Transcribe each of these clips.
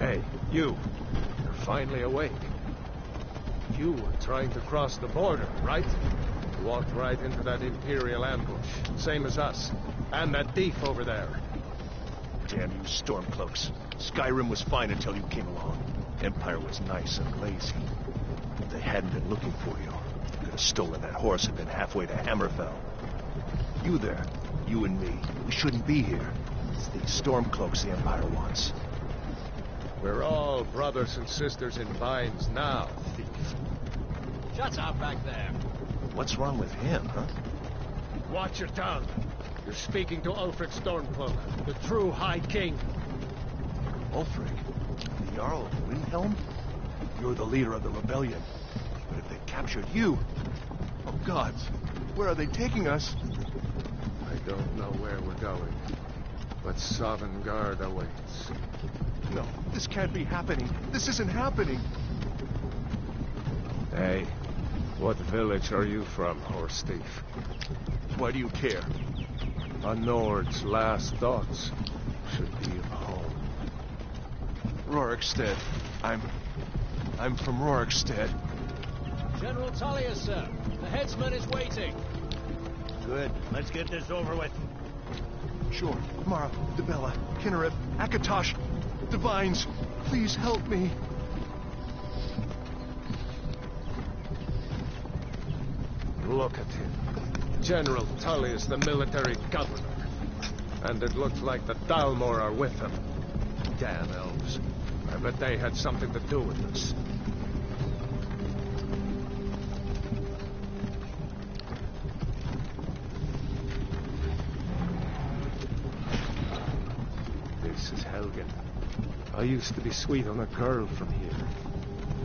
Hey, you. You're finally awake. You were trying to cross the border, right? You walked right into that Imperial ambush, same as us. And that thief over there. Damn you, Stormcloaks. Skyrim was fine until you came along. Empire was nice and lazy. If they hadn't been looking for you, they could have stolen that horse and been halfway to Hammerfell. You there, you and me, we shouldn't be here. It's these Stormcloaks the Empire wants. We're all brothers and sisters in binds now, thief. Shut up back there. What's wrong with him, huh? Watch your tongue. You're speaking to Ulfric Stormcloak, the true High King. Ulfric? The Jarl of Windhelm? You're the leader of the rebellion. But if they captured you... Oh gods, where are they taking us? I don't know where we're going, but Sovngarde awaits. No, this can't be happening. This isn't happening. Hey, what village are you from, horse thief? Why do you care? A Nord's last thoughts should be of home. Rorikstead. I'm from Rorikstead. General Tullius, sir. The headsman is waiting. Good. Let's get this over with. Sure. Mara, Dibella, Kinnereth, Akatosh, Divines, please help me. Look at him. General Tullius, the military governor. And it looks like the Dalmor are with him. Damn elves. I bet they had something to do with this. This is Helgen. I used to be sweet on a girl from here.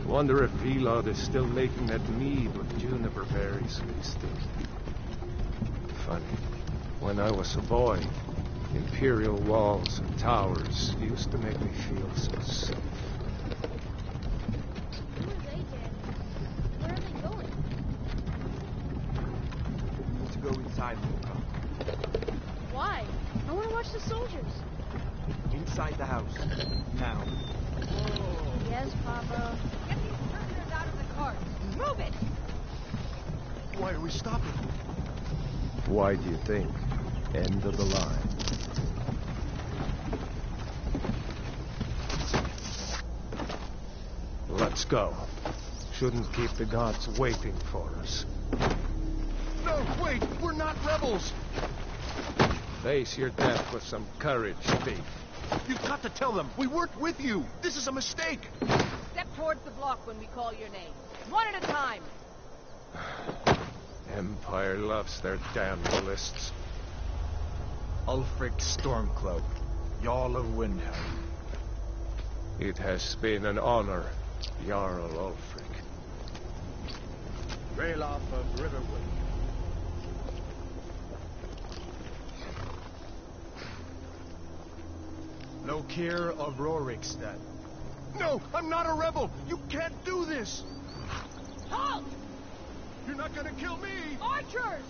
Wonder if Vilod is still making that mead with juniper berries mixed in. Funny. When I was a boy, Imperial walls and towers used to make me feel so safe. Who are they, Danny? Where are they going? Need to go inside, Luca. Why? I want to watch the soldiers. Inside the house. Now. Yes, Papa. Get these prisoners out of the cart. Move it! Why are we stopping? Why do you think? End of the line. Let's go. Shouldn't keep the gods waiting for us. No, wait! We're not rebels! Face your death with some courage, thief. You've got to tell them! We weren't with you! This is a mistake! Step towards the block when we call your name. One at a time. Empire loves their damn lists. Ulfric Stormcloak, Jarl of Windhelm. It has been an honor, Jarl Ulfric. Ralof of Riverwood. Lokir of Rorikstead. No! I'm not a rebel! You can't do this! Halt! You're not gonna kill me! Archers!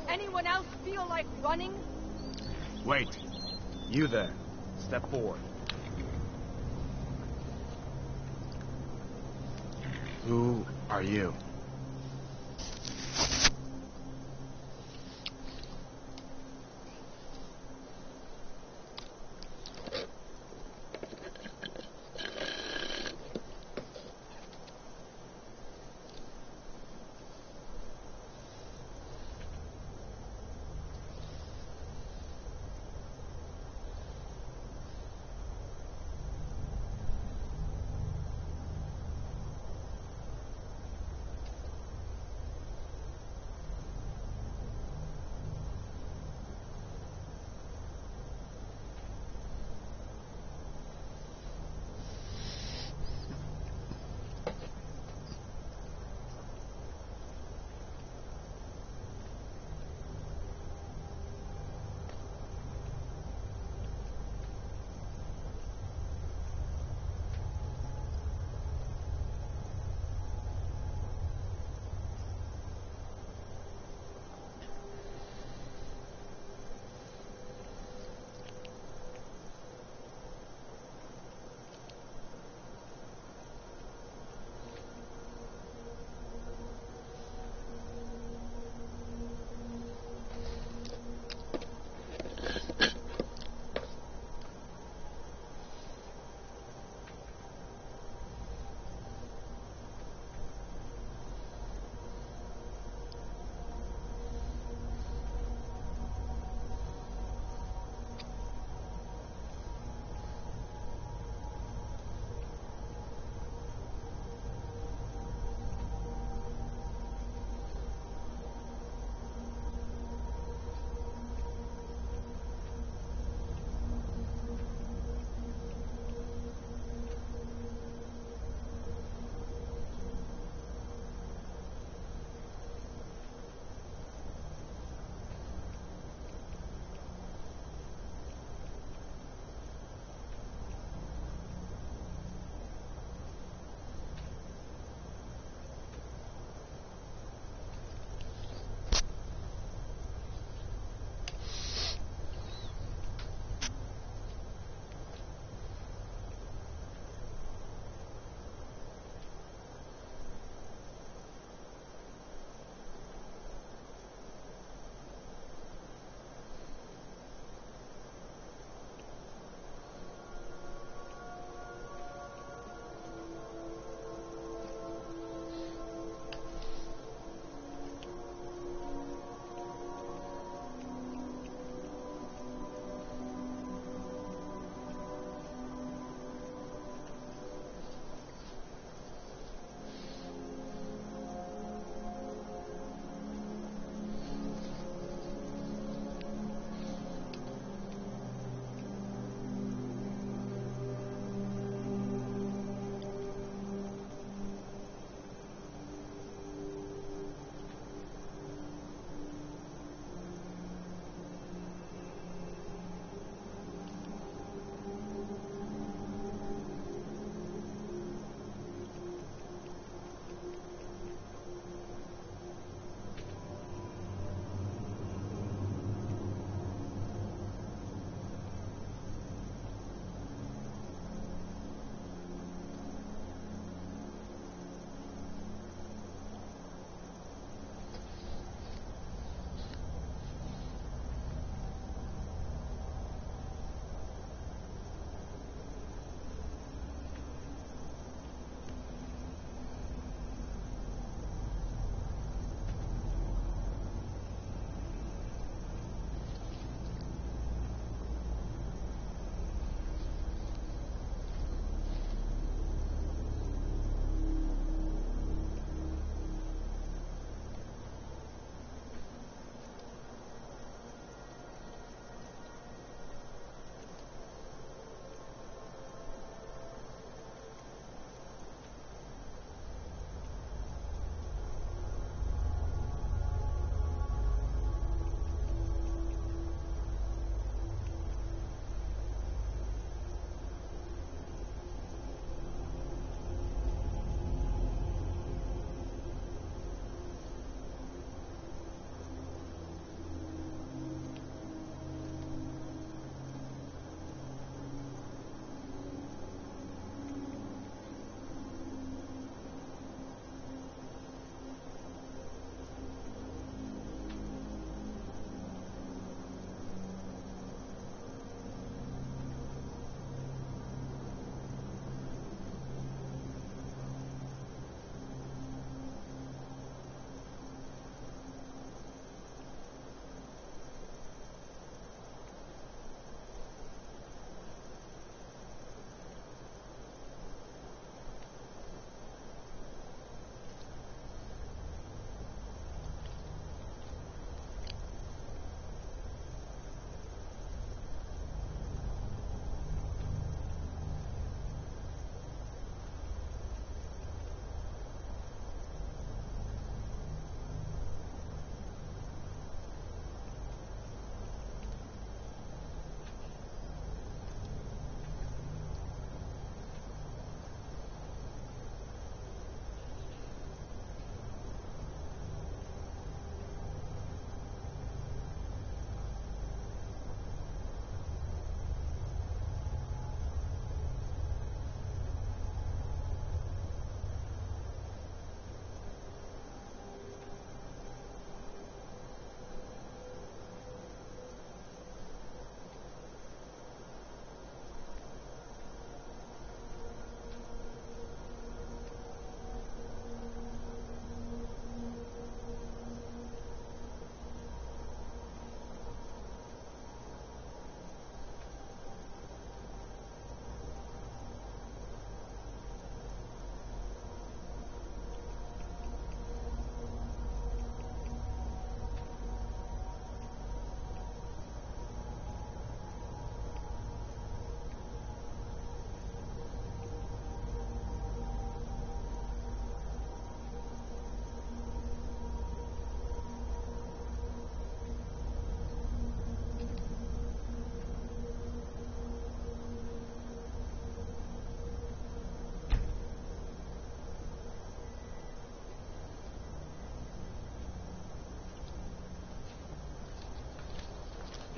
Anyone else feel like running? Wait. You there. Step forward. Who are you?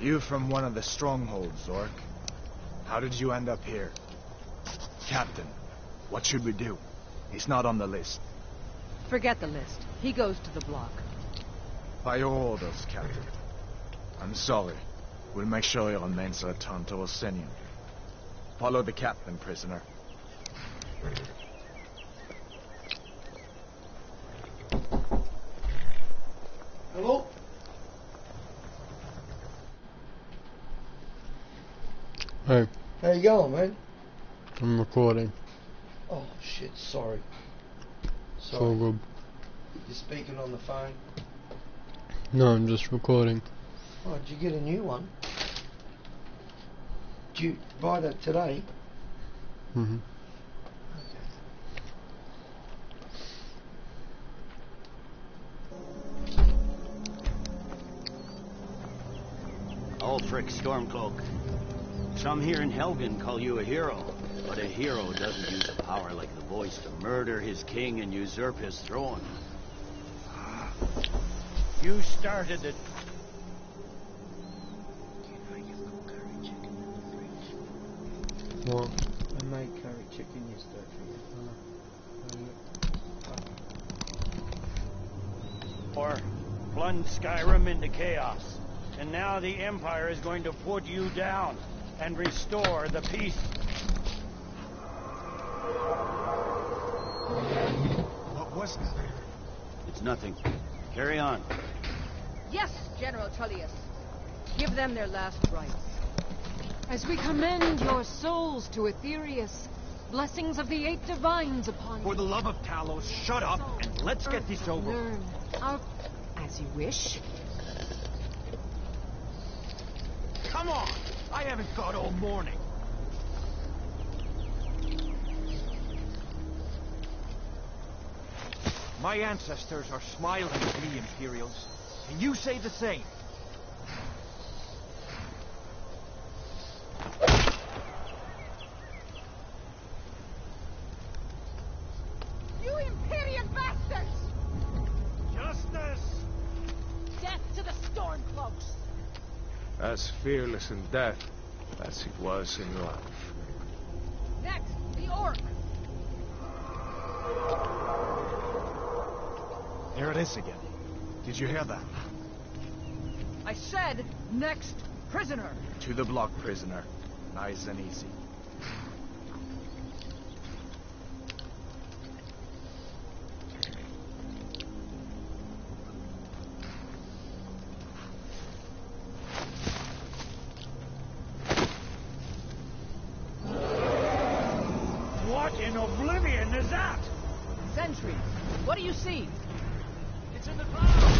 You from one of the strongholds, Zork. How did you end up here? Captain, what should we do? He's not on the list. Forget the list. He goes to the block. By your orders, Captain. I'm sorry. We'll make sure your remains are returned to Orsinium. Follow the captain, prisoner. Hello? Hey, How you going, man? I'm recording. Oh, shit, sorry. It's all good. You're speaking on the phone? No, I'm just recording. Oh, did you get a new one? Did you buy that today? Mm-hmm. Ulfric Stormcloak. Some here in Helgen call you a hero, but a hero doesn't use a power like the voice to murder his king and usurp his throne. You started it. What? I made curry chicken yesterday for you. Or plunged Skyrim into chaos. And now the Empire is going to put you down and restore the peace. What was that? It's nothing. Carry on. Yes, General Tullius. Give them their last rites. As we commend your souls to Aetherius, blessings of the 8 divines upon you. For the love of Talos, shut up and let's get this over. Learn our... As you wish. Come on! I haven't got all morning. My ancestors are smiling at me, Imperials. Can you say the same? You Imperial bastards! Justice! Death to the Stormcloaks! As fearless in death as he was in life. Next, the Orc. There it is again. Did you hear that? I said, next prisoner. To the block, prisoner. Nice and easy. What in oblivion is that? Sentry, what do you see? It's in the clouds!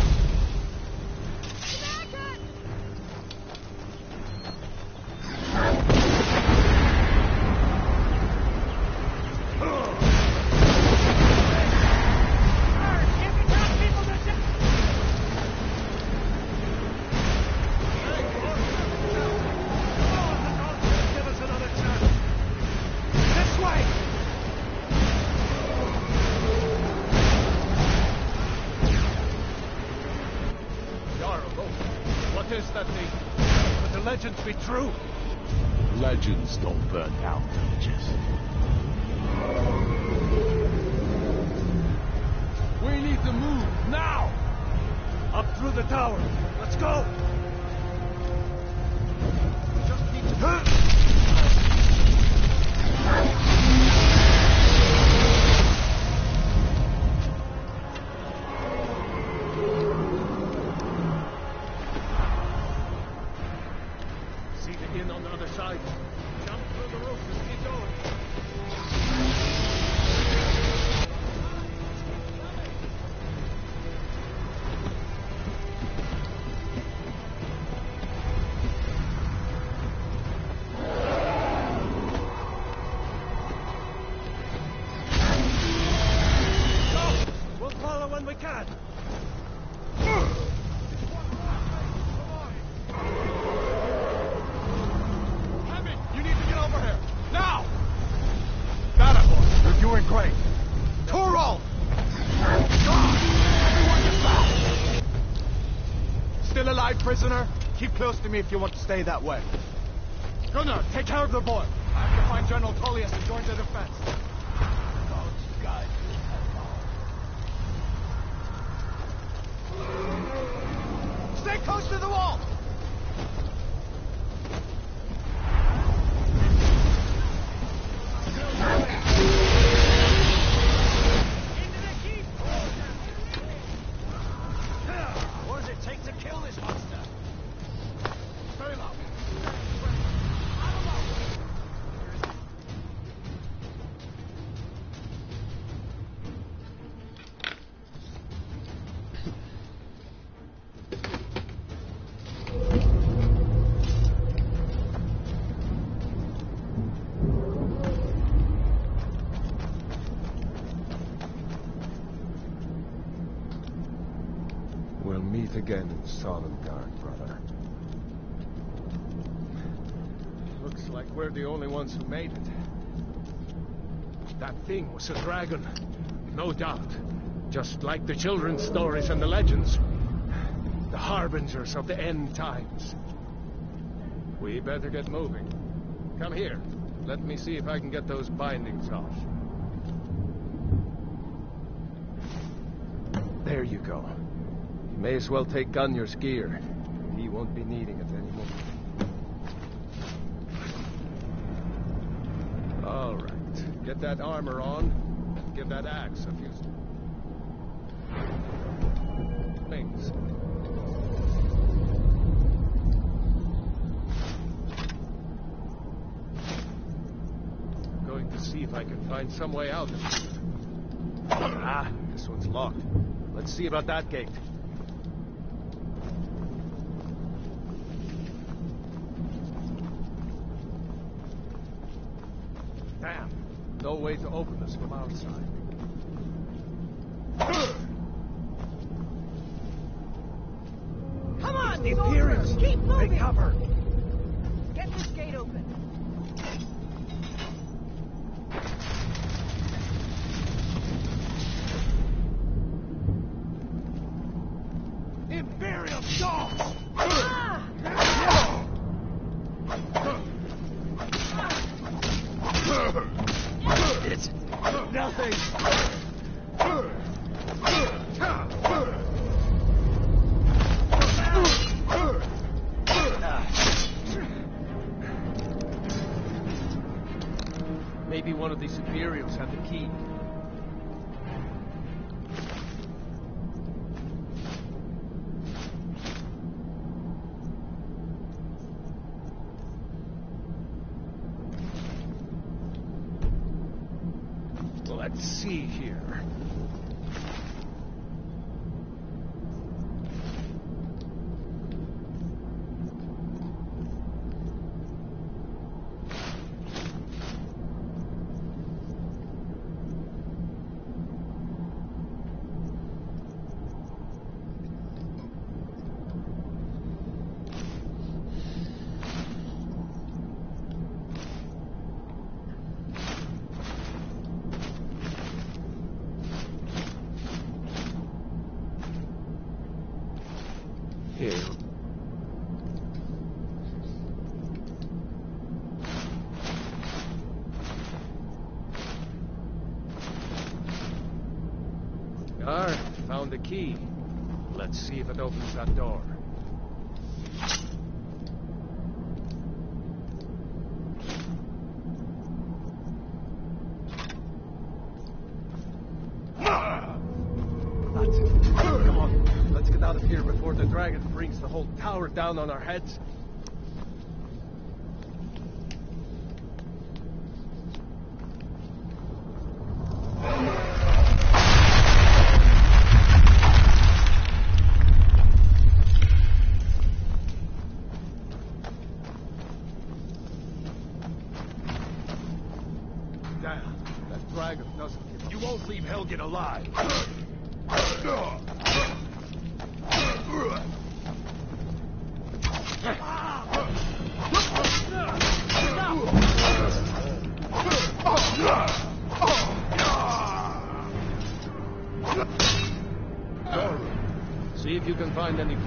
Legends be true? Legends don't burn down villages. We need to move now! Up through the tower. Let's go! We just need to... In on the other side. Jump through the roof and keep going. Go! We'll follow when we can. Now! Got it, boy. You're doing great. Toro! Everyone get back! Still alive, prisoner? Keep close to me if you want to stay that way. Gunnar, take care of the boy. I have to find General Tullius and join the defense. God's guide. Stay close to the wall! What does it take to kill this monster? Very loud. We'll meet again in Solengard, brother. Looks like we're the only ones who made it. That thing was a dragon, no doubt. Just like the children's stories and the legends. The harbingers of the end times. We better get moving. Come here. Let me see if I can get those bindings off. There you go. You may as well take Gunnar's gear. He won't be needing it anymore. All right. Get that armor on. And give that axe a few things. I'm going to see if I can find some way out of here. Ah, this one's locked. Let's see about that gate. Damn. No way to open this from outside. Come on, soldiers! Keep moving! Take cover! Get this gate open. Imperial dogs! It's nothing. Maybe one of these Imperials had the key. Let's see here. Here. Found the key. Let's see if it opens that door. That's it. Come on, let's get out of here before the dragon brings the whole tower down on our heads. Damn, that dragon doesn't give up. You won't leave Helgen alive. See if you can find any.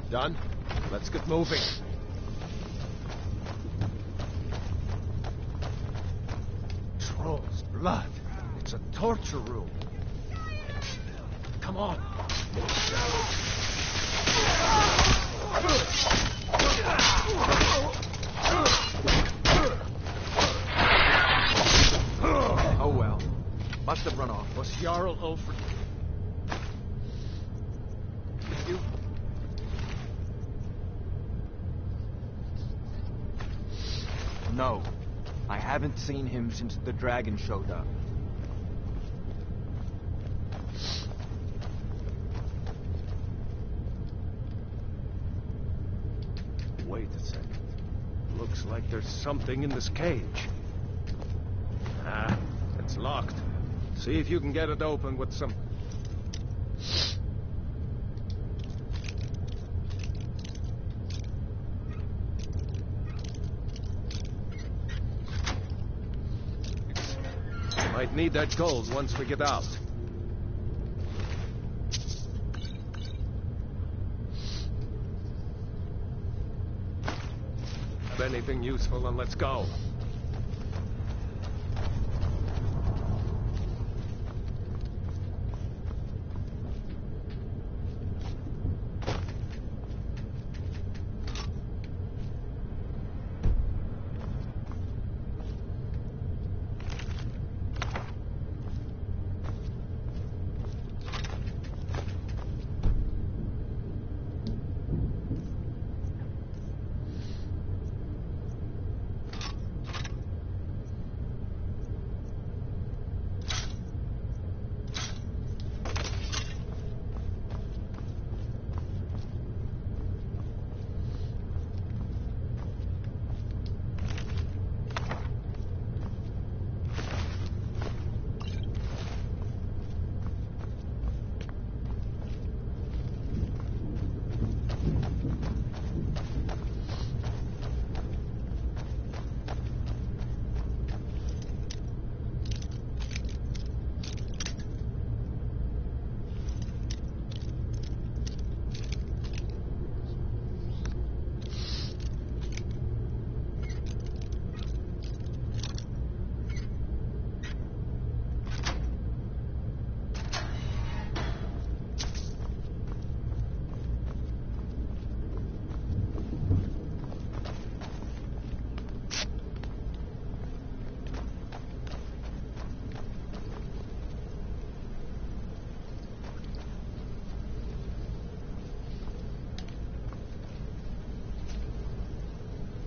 Done? Let's get moving. Troll's blood. It's a torture room. Come on. Oh well. Must have run off. Was Jarl Ulfred? You? No. I haven't seen him since the dragon showed up. Wait a second. Looks like there's something in this cage. Ah, it's locked. See if you can get it open with some... Might need that gold once we get out. Have anything useful and let's go.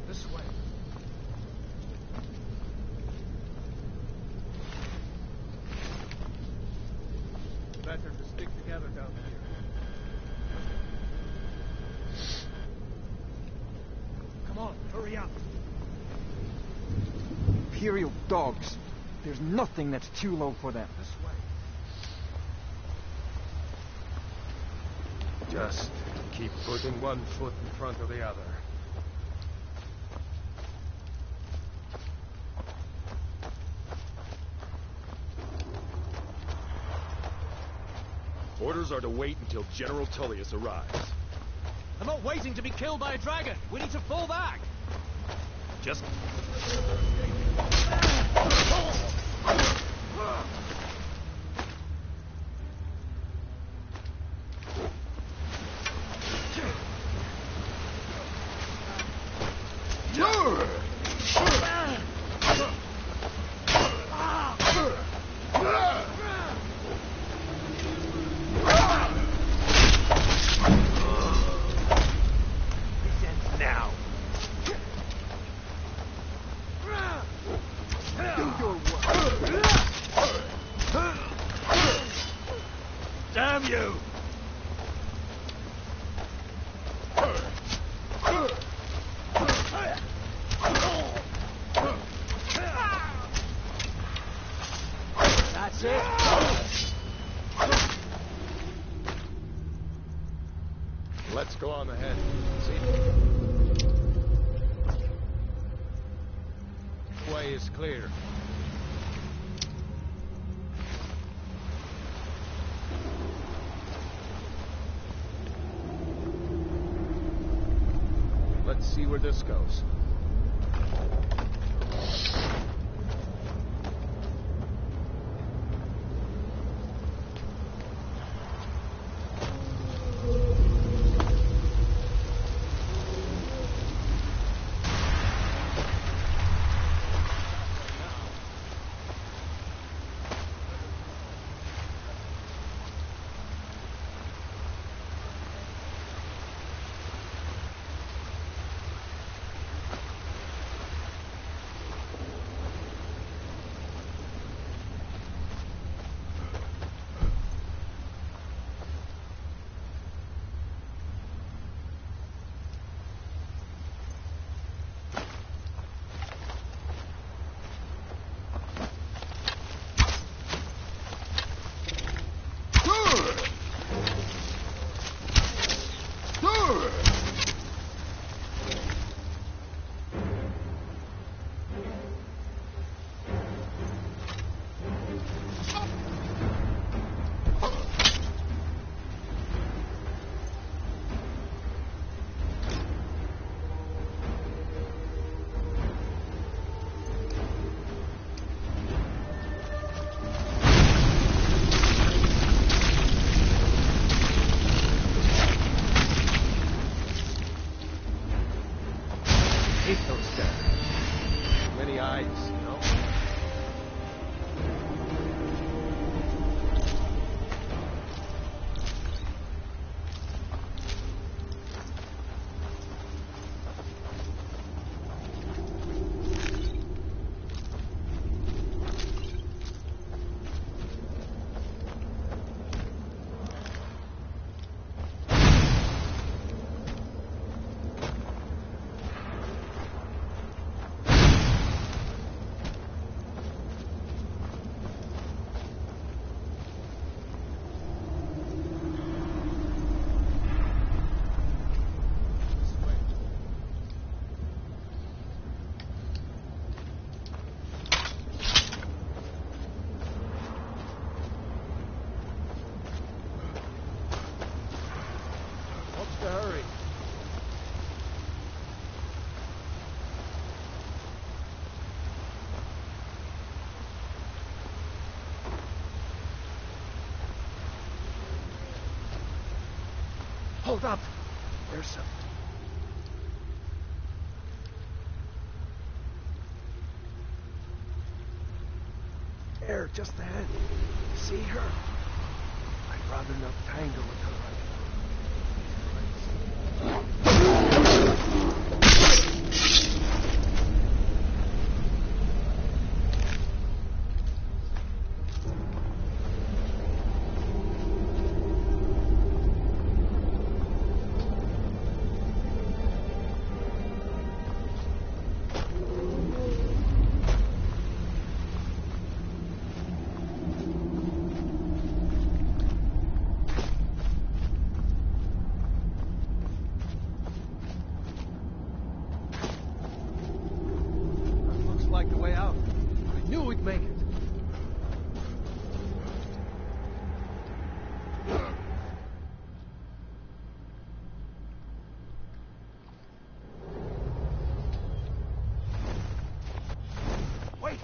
This way. Better to stick together down here. Come on, hurry up. Imperial dogs. There's nothing that's too low for them. This way. Just keep putting one foot in front of the other. Orders are to wait until General Tullius arrives. I'm not waiting to be killed by a dragon. We need to fall back. Just... Damn you! That's it. Let's go on ahead. See? Way is clear. see where this goes. Many eyes, you know? Hurry. Hold up. There's some. There, just ahead. See her? I'd rather not tangle with her right now. Like the way out. I knew we'd make it. Wait!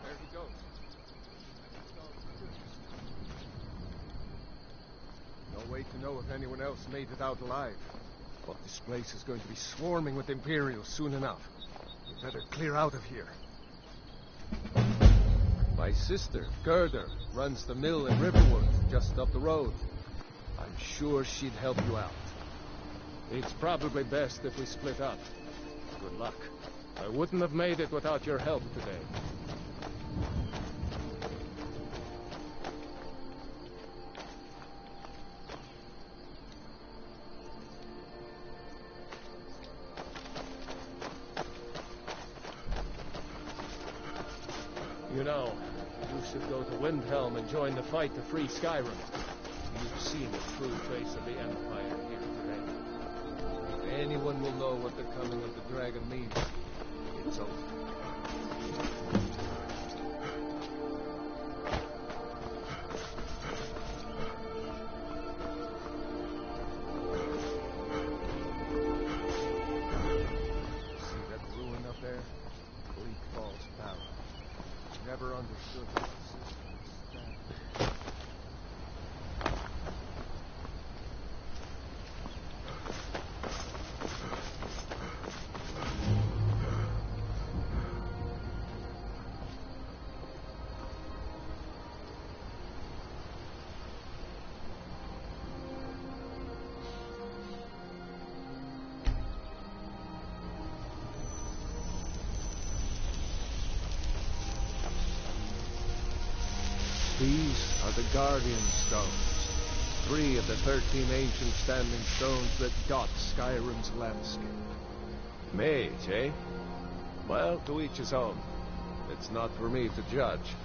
There he goes. No way to know if anyone else made it out alive. But this place is going to be swarming with Imperials soon enough. We better clear out of here. My sister, Gerda, runs the mill in Riverwood, just up the road. I'm sure she'd help you out. It's probably best if we split up. Good luck. I wouldn't have made it without your help today. You know, you should go to Windhelm and join the fight to free Skyrim. You've seen the true face of the Empire here today. If anyone will know what the coming of the dragon means, it's over. are the Guardian Stones. 3 of the 13 ancient standing stones that dot Skyrim's landscape. Mage, eh? Well, to each his own. It's not for me to judge.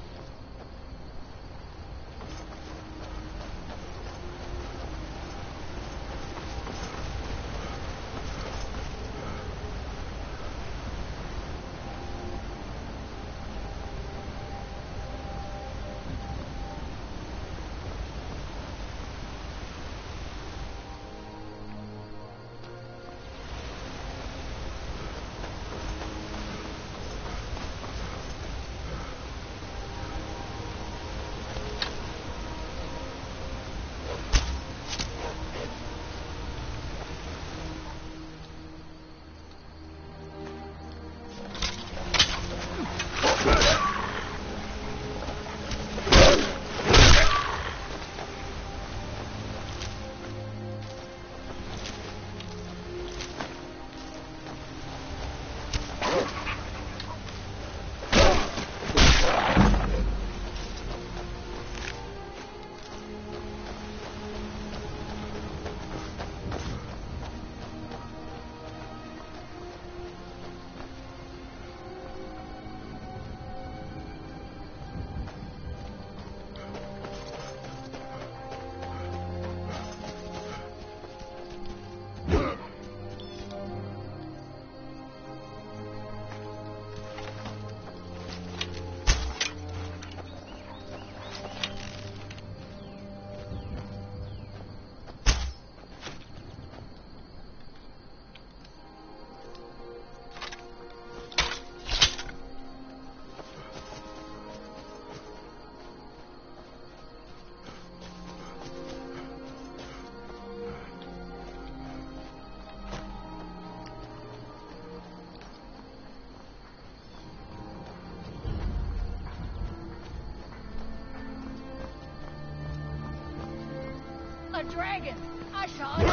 A dragon! I saw it!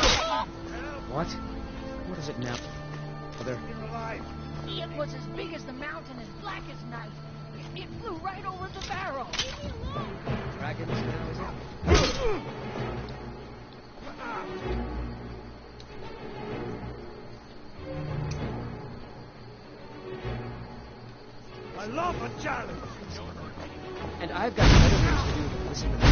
What? What is it now? Mother? It was as big as the mountain, as black as night. It flew right over the barrel. Leave me alone! Dragons now, is it? I love a challenge! And I've got better things to do than listen to that.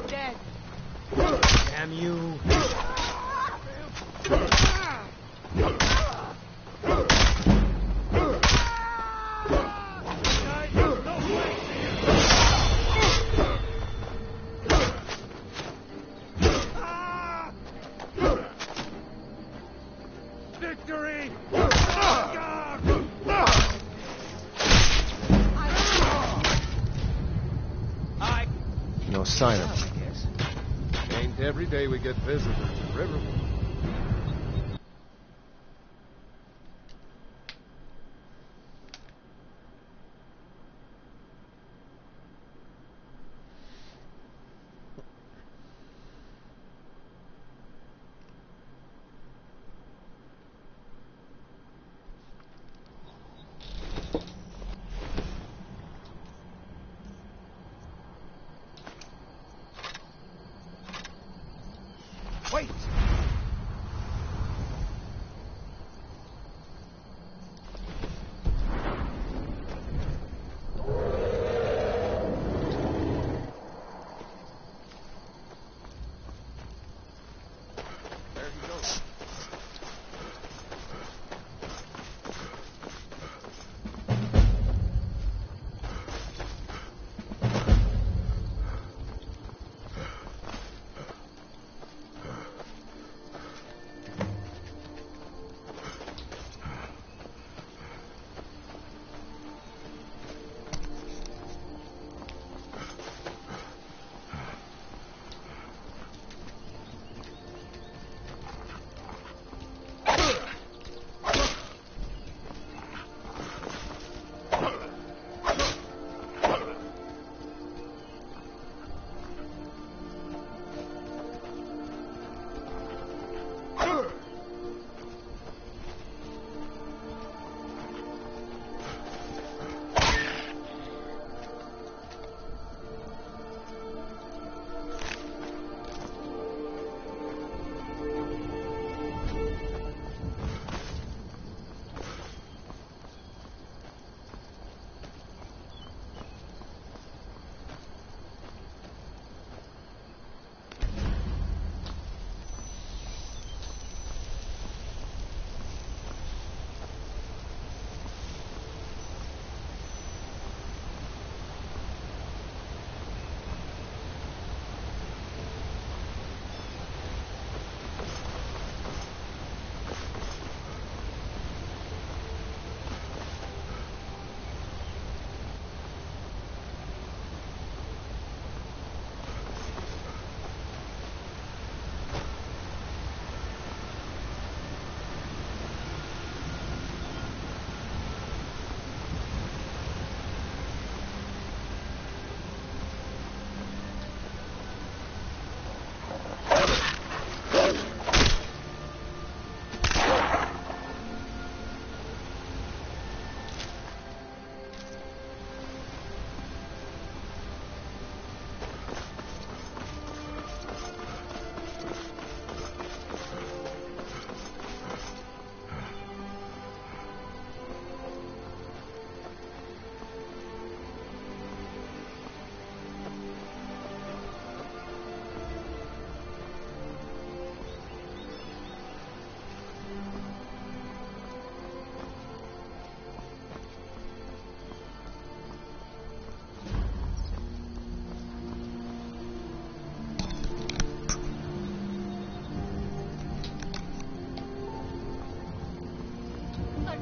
Dead. Damn you. Victory! No sign of him. Ain't every day we get visitors at Riverwood. Wait!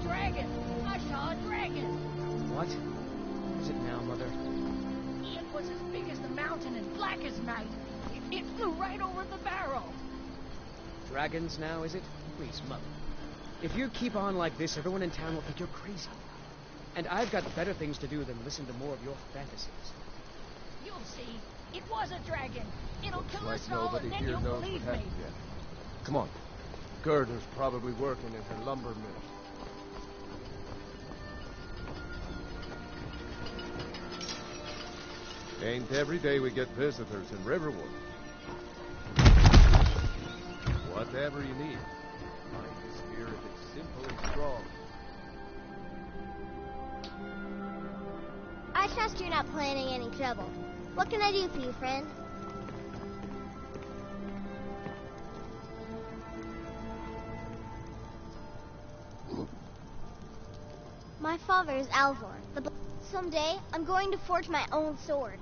dragon. I saw a dragon. What? What is it now, Mother? It was as big as the mountain and black as night. It flew right over the barrel. Dragons now, is it? Please, Mother. If you keep on like this, everyone in town will think you're crazy. And I've got better things to do than listen to more of your fantasies. You'll see. It was a dragon. It'll kill Like us all, nobody and then here you'll knows believe what me. happened yet. Come on. Gerda's probably working in her lumber mill. Ain't every day we get visitors in Riverwood. Whatever you need. My spirit is simple and strong. I trust you're not planning any trouble. What can I do for you, friend? My father is Alvor. Someday, I'm going to forge my own sword.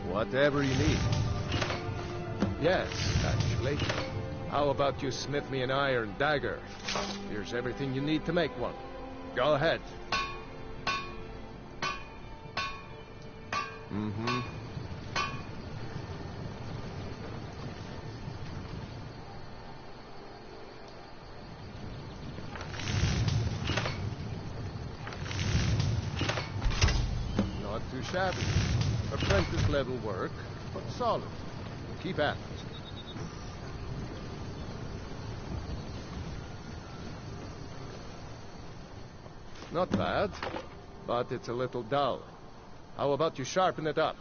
Whatever you need. Yes, actually. How about you smith me an iron dagger? Here's everything you need to make one. Go ahead. Mm-hmm. Not too shabby. Apprentice level work, but solid. Keep at it. Not bad, but it's a little dull. How about you sharpen it up?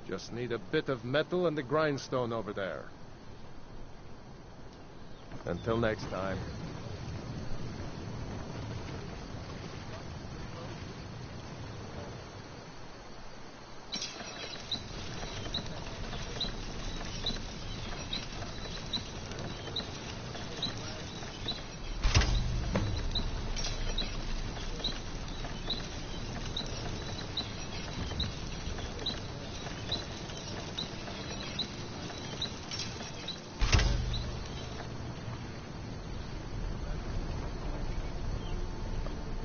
Just need a bit of metal and the grindstone over there. Until next time.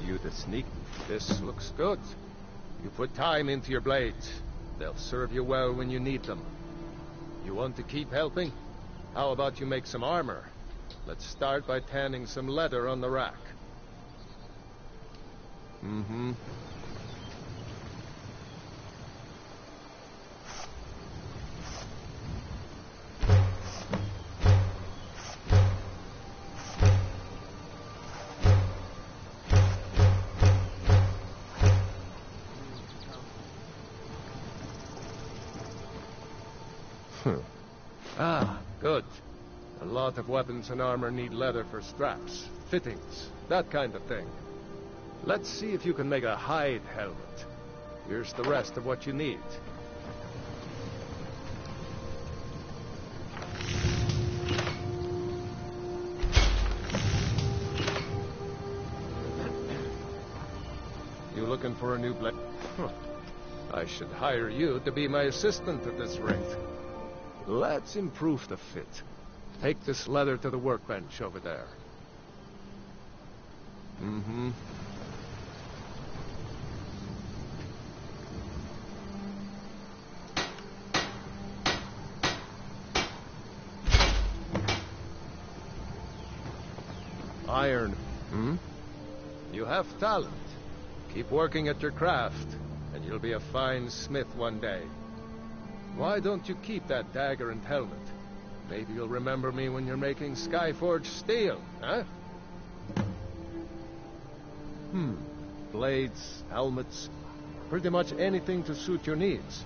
You the sneak. This looks good. You put time into your blades. They'll serve you well when you need them. You want to keep helping? How about you make some armor? Let's start by tanning some leather on the rack. Mm-hmm. Ah, good. A lot of weapons and armor need leather for straps, fittings, that kind of thing. Let's see if you can make a hide helmet. Here's the rest of what you need. You looking for a new blade? Huh. I should hire you to be my assistant at this rate. Let's improve the fit. Take this leather to the workbench over there. Mm-hmm. Iron. You have talent. Keep working at your craft, and you'll be a fine smith one day. Why don't you keep that dagger and helmet? Maybe you'll remember me when you're making Skyforged steel, huh? Blades, helmets, pretty much anything to suit your needs.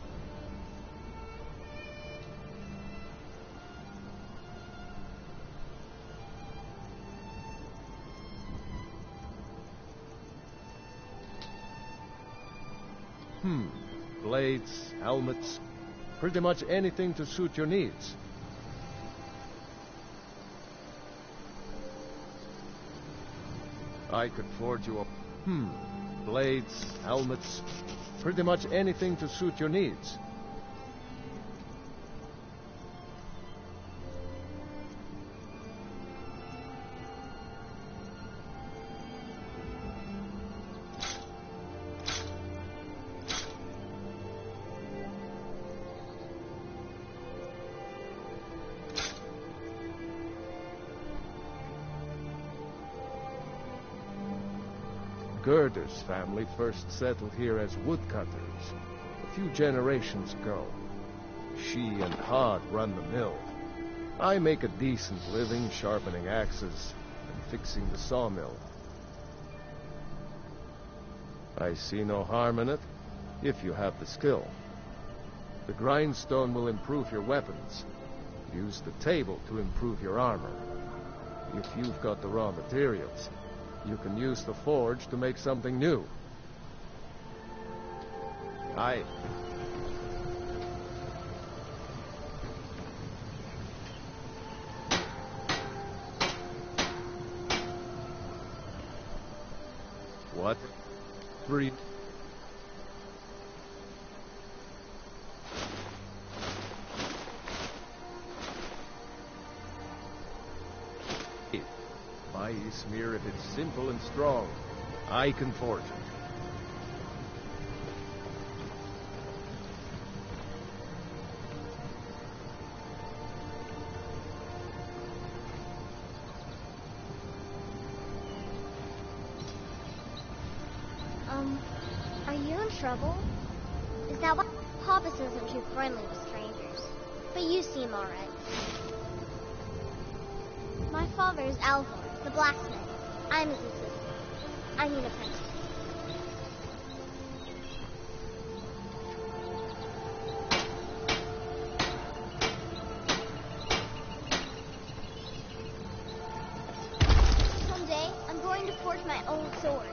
Blades, helmets, pretty much anything to suit your needs. I could forge you a... Blades, helmets, pretty much anything to suit your needs. Gerder's family first settled here as woodcutters a few generations ago. She and Hod run the mill. I make a decent living sharpening axes and fixing the sawmill. I see no harm in it, if you have the skill. The grindstone will improve your weapons. Use the table to improve your armor. If you've got the raw materials, you can use the forge to make something new. Aye. What? 3. My smear, if it's simple and strong, I can forge it. Are you in trouble? Is that why Papa isn't too friendly with strangers? But you seem alright. My father is Alvor, the blacksmith. I'm his assistant. I need a apprentice. Someday, I'm going to forge my own sword.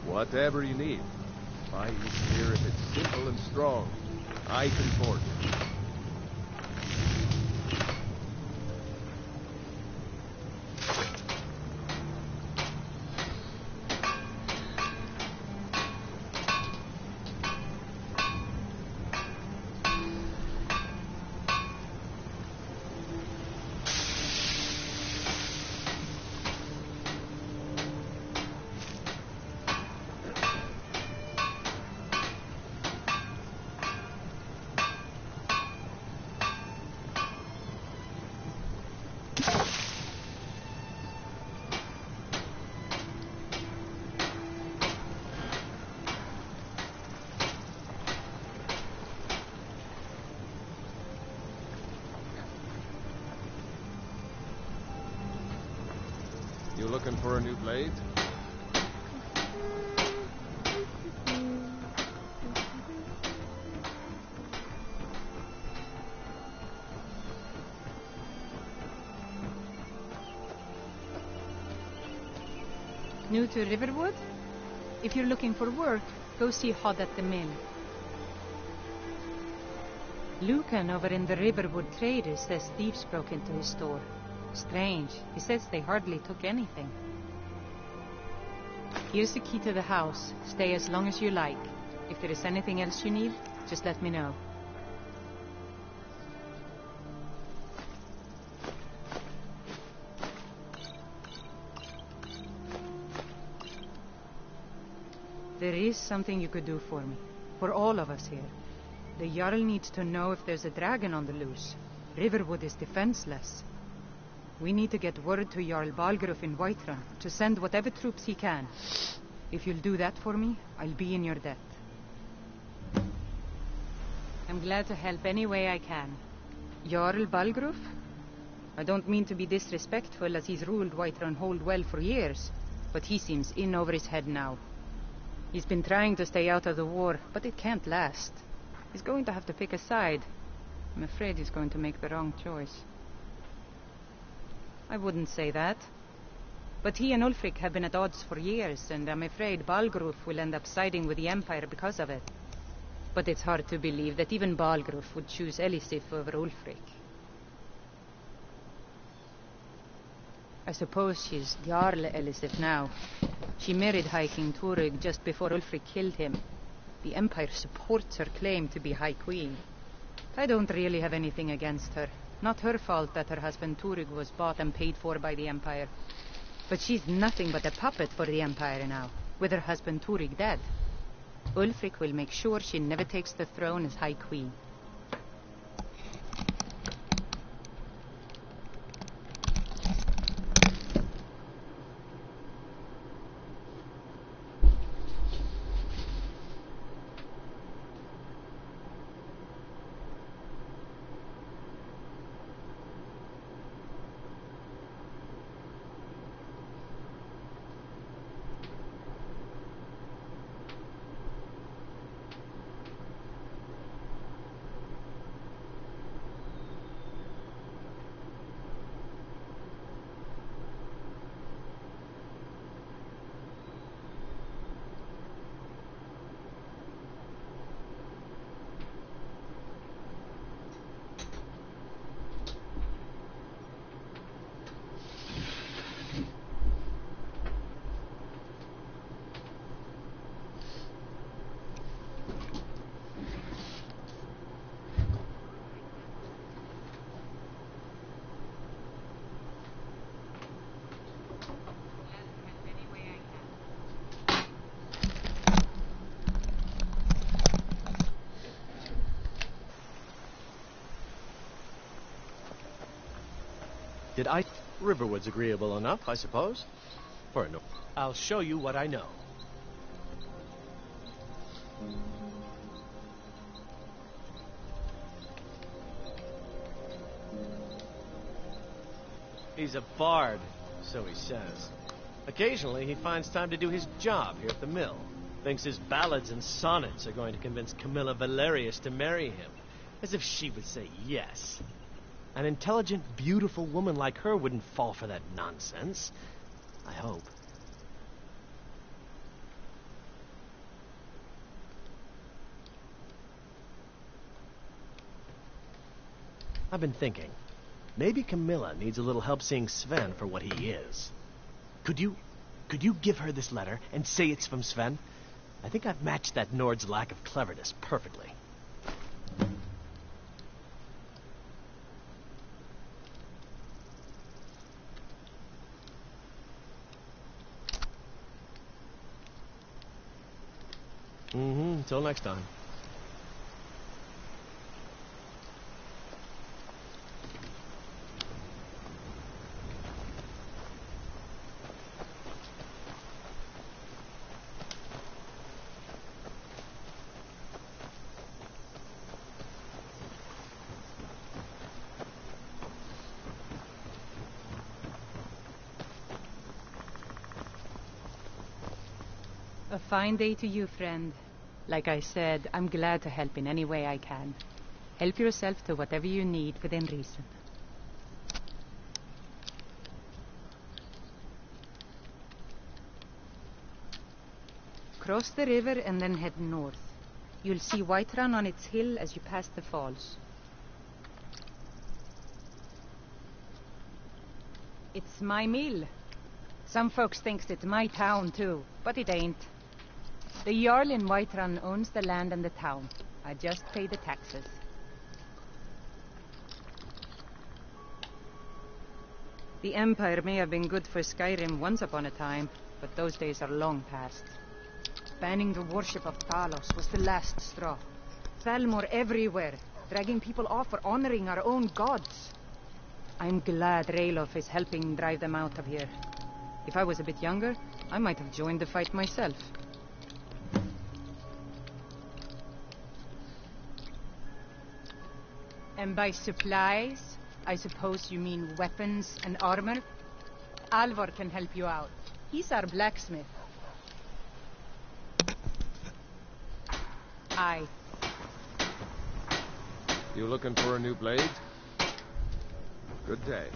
Whatever you need. My spear, if it's simple and strong, I can forge it. You looking for a new blade? New to Riverwood? If you're looking for work, go see Hod at the mill. Lucan over in the Riverwood Traders says thieves broke into his store. Strange. He says they hardly took anything. Here's the key to the house. Stay as long as you like. If there is anything else you need, just let me know. There is something you could do for me. For all of us here. The Jarl needs to know if there's a dragon on the loose. Riverwood is defenseless. We need to get word to Jarl Balgruf in Whiterun to send whatever troops he can. If you'll do that for me, I'll be in your debt. I'm glad to help any way I can. Jarl Balgruf? I don't mean to be disrespectful, as he's ruled Whiterun Hold well for years, but he seems in over his head now. He's been trying to stay out of the war, but it can't last. He's going to have to pick a side. I'm afraid he's going to make the wrong choice. I wouldn't say that. But he and Ulfric have been at odds for years, and I'm afraid Balgruf will end up siding with the Empire because of it. But it's hard to believe that even Balgruf would choose Elisif over Ulfric. I suppose she's Jarl Elisif now. She married High King Turug just before Ulfric killed him. The Empire supports her claim to be High Queen. I don't really have anything against her. Not her fault that her husband Turug was bought and paid for by the Empire. But she's nothing but a puppet for the Empire now, with her husband Turug dead. Ulfric will make sure she never takes the throne as High Queen. Riverwood's agreeable enough, I suppose. For a no. I'll show you what I know. He's a bard, so he says. Occasionally, he finds time to do his job here at the mill. Thinks his ballads and sonnets are going to convince Camilla Valerius to marry him. As if she would say yes. An intelligent, beautiful woman like her wouldn't fall for that nonsense. I hope. I've been thinking. Maybe Camilla needs a little help seeing Sven for what he is. Could you give her this letter and say it's from Sven? I think I've matched that Nord's lack of cleverness perfectly. Until next time. A fine day to you, friend. Like I said, I'm glad to help in any way I can. Help yourself to whatever you need within reason. Cross the river and then head north. You'll see Whiterun on its hill as you pass the falls. It's my mill. Some folks thinks it's my town too, but it ain't. The Jarl in Whiterun owns the land and the town. I just pay the taxes. The Empire may have been good for Skyrim once upon a time, but those days are long past. Banning the worship of Talos was the last straw. Thalmor everywhere, dragging people off for honoring our own gods. I'm glad Ralof is helping drive them out of here. If I was a bit younger, I might have joined the fight myself. And by supplies, I suppose you mean weapons and armor? Alvor can help you out. He's our blacksmith. Aye. You looking for a new blade? Good day.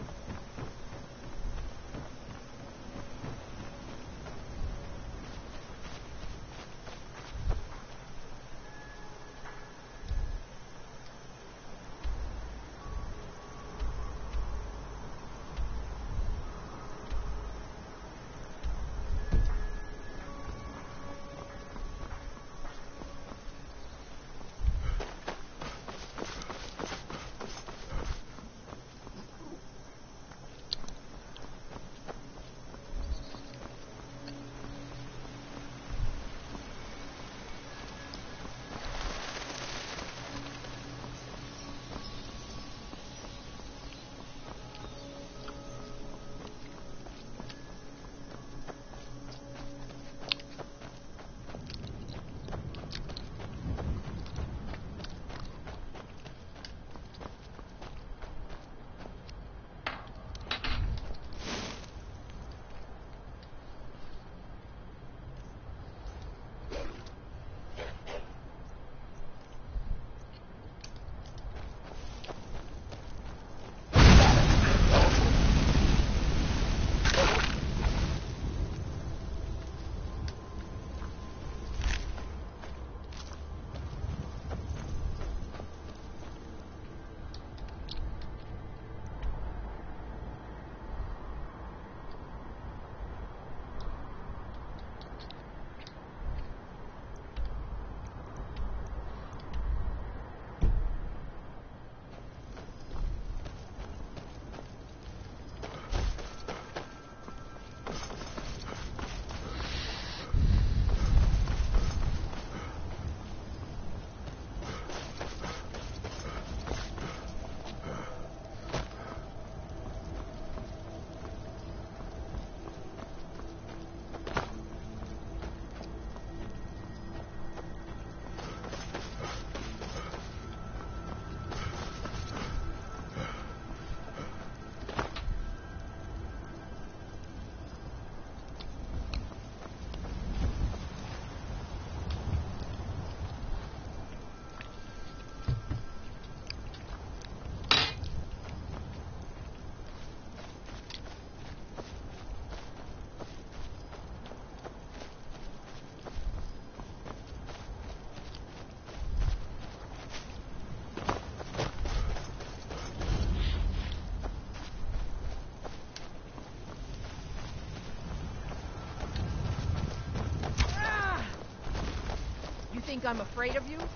Think I'm afraid of you? I'll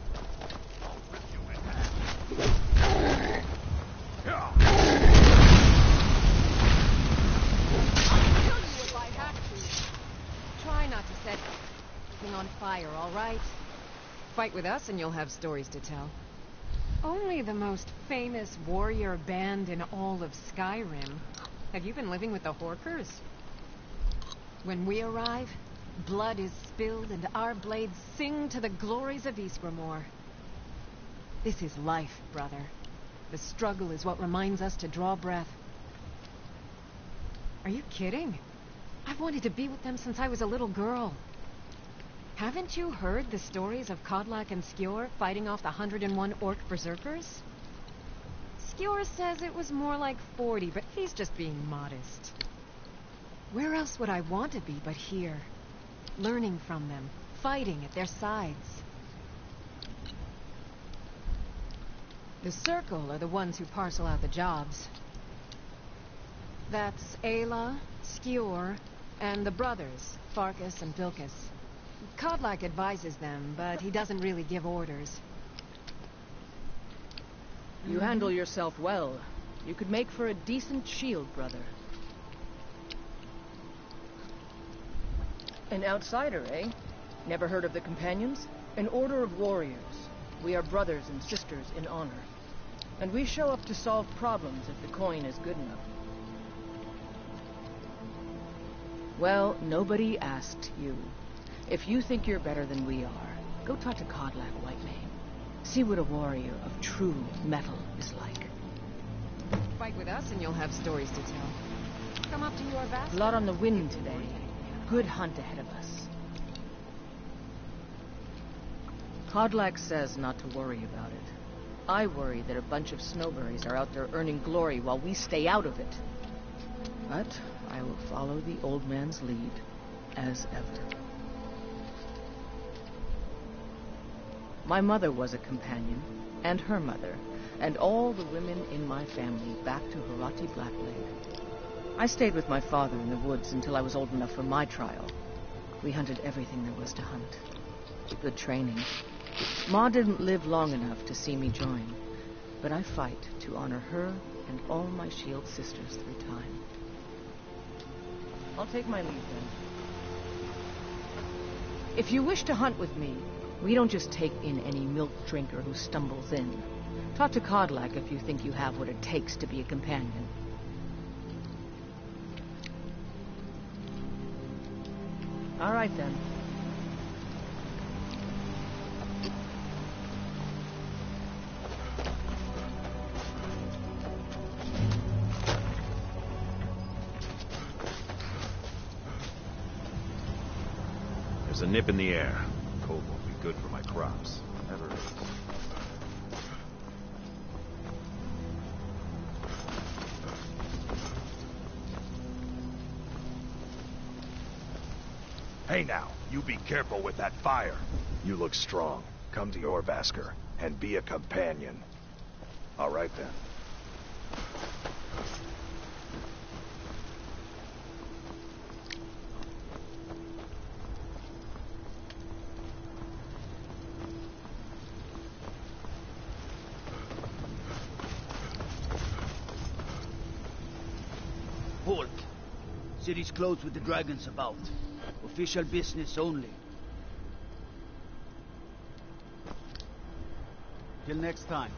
kill you if I have to. Try not to set everything on fire, all right? Fight with us and you'll have stories to tell. Only the most famous warrior band in all of Skyrim. Have you been living with the Horkers? When we arrive, blood is spilled and our blades sing to the glories of Ysgramor. This is life, brother. The struggle is what reminds us to draw breath. Are you kidding? I've wanted to be with them since I was a little girl. Haven't you heard the stories of Kodlak and Skyor fighting off the 101 orc berserkers? Skyor says it was more like 40, but he's just being modest. Where else would I want to be but here? Learning from them, fighting at their sides. The Circle are the ones who parcel out the jobs. That's Ayla, Skyor, and the brothers, Farkas and Bilkus. Kodlak advises them, but he doesn't really give orders. You handle yourself well. You could make for a decent shield, brother. An outsider, eh? Never heard of the Companions? An order of warriors. We are brothers and sisters in honor. And we show up to solve problems if the coin is good enough. Well, nobody asked you. If you think you're better than we are, go talk to Kodlak, Whitemane. See what a warrior of true metal is like. Fight with us and you'll have stories to tell. Come up to your vast... A lot on the wind today. Good hunt ahead of us. Kodlak says not to worry about it. I worry that a bunch of snowberries are out there earning glory while we stay out of it. But I will follow the old man's lead, as ever. My mother was a companion, and her mother, and all the women in my family back to Harati Blackblade. I stayed with my father in the woods until I was old enough for my trial. We hunted everything there was to hunt. Good training. Ma didn't live long enough to see me join, but I fight to honor her and all my shield sisters through time. I'll take my leave then. If you wish to hunt with me, we don't just take in any milk drinker who stumbles in. Talk to Kodlak if you think you have what it takes to be a companion. All right, then. There's a nip in the air. Cold won't be good for my crops. Never. Hey now, you be careful with that fire. You look strong. Come to your Vasker and be a companion. All right then. Halt. City's closed with the dragons about. Official business only. Till next time.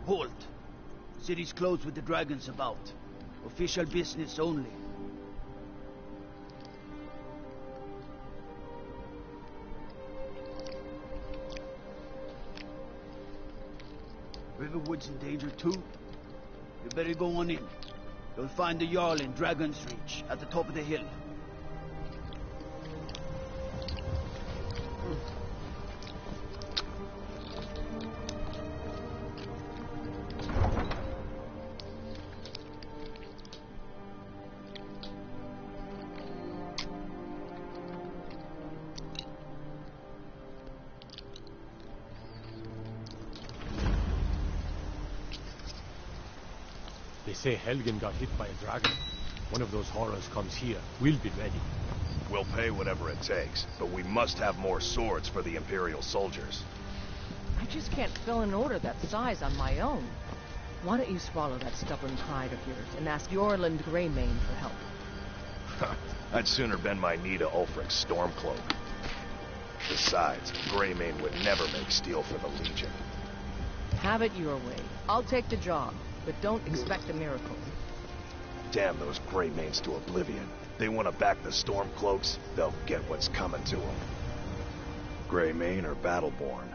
Halt. City's closed with the dragons about. Official business only. Riverwood's in danger too? You better go on in. You'll find the Jarl in Dragon's Reach, at the top of the hill. They say Helgen got hit by a dragon. One of those horrors comes here. We'll be ready. We'll pay whatever it takes, but we must have more swords for the Imperial soldiers. I just can't fill an order that size on my own. Why don't you swallow that stubborn pride of yours and ask Yorland Greymane for help? I'd sooner bend my knee to Ulfric's Stormcloak. Besides, Greymane would never make steel for the Legion. Have it your way. I'll take the job, but don't expect a miracle. Damn those Greymanes to oblivion. They want to back the Stormcloaks, they'll get what's coming to them. Greymane or Battleborn?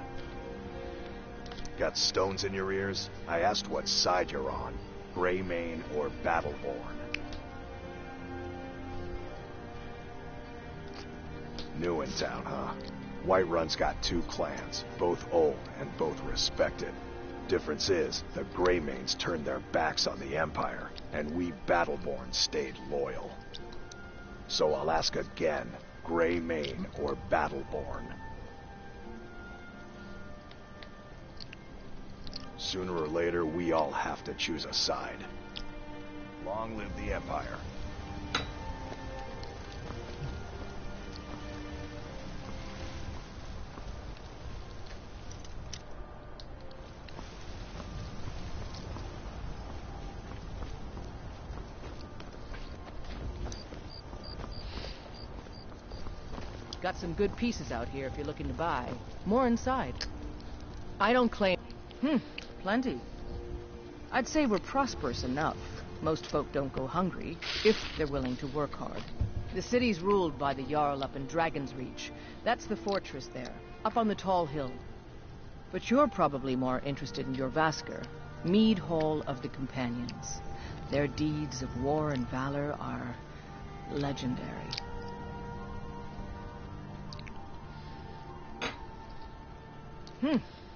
Got stones in your ears? I asked what side you're on. Greymane or Battleborn? New in town, huh? Whiterun's got 2 clans, both old and both respected. Difference is, the Greymanes turned their backs on the Empire, and we Battleborn stayed loyal. So I'll ask again, Greymane or Battleborn? Sooner or later, we all have to choose a side. Long live the Empire. Got some good pieces out here if you're looking to buy. More inside. I don't claim... plenty. I'd say we're prosperous enough. Most folk don't go hungry, if they're willing to work hard. The city's ruled by the Jarl up in Dragon's Reach. That's the fortress there, up on the tall hill. But you're probably more interested in your Vasker, Mead Hall of the Companions. Their deeds of war and valor are legendary.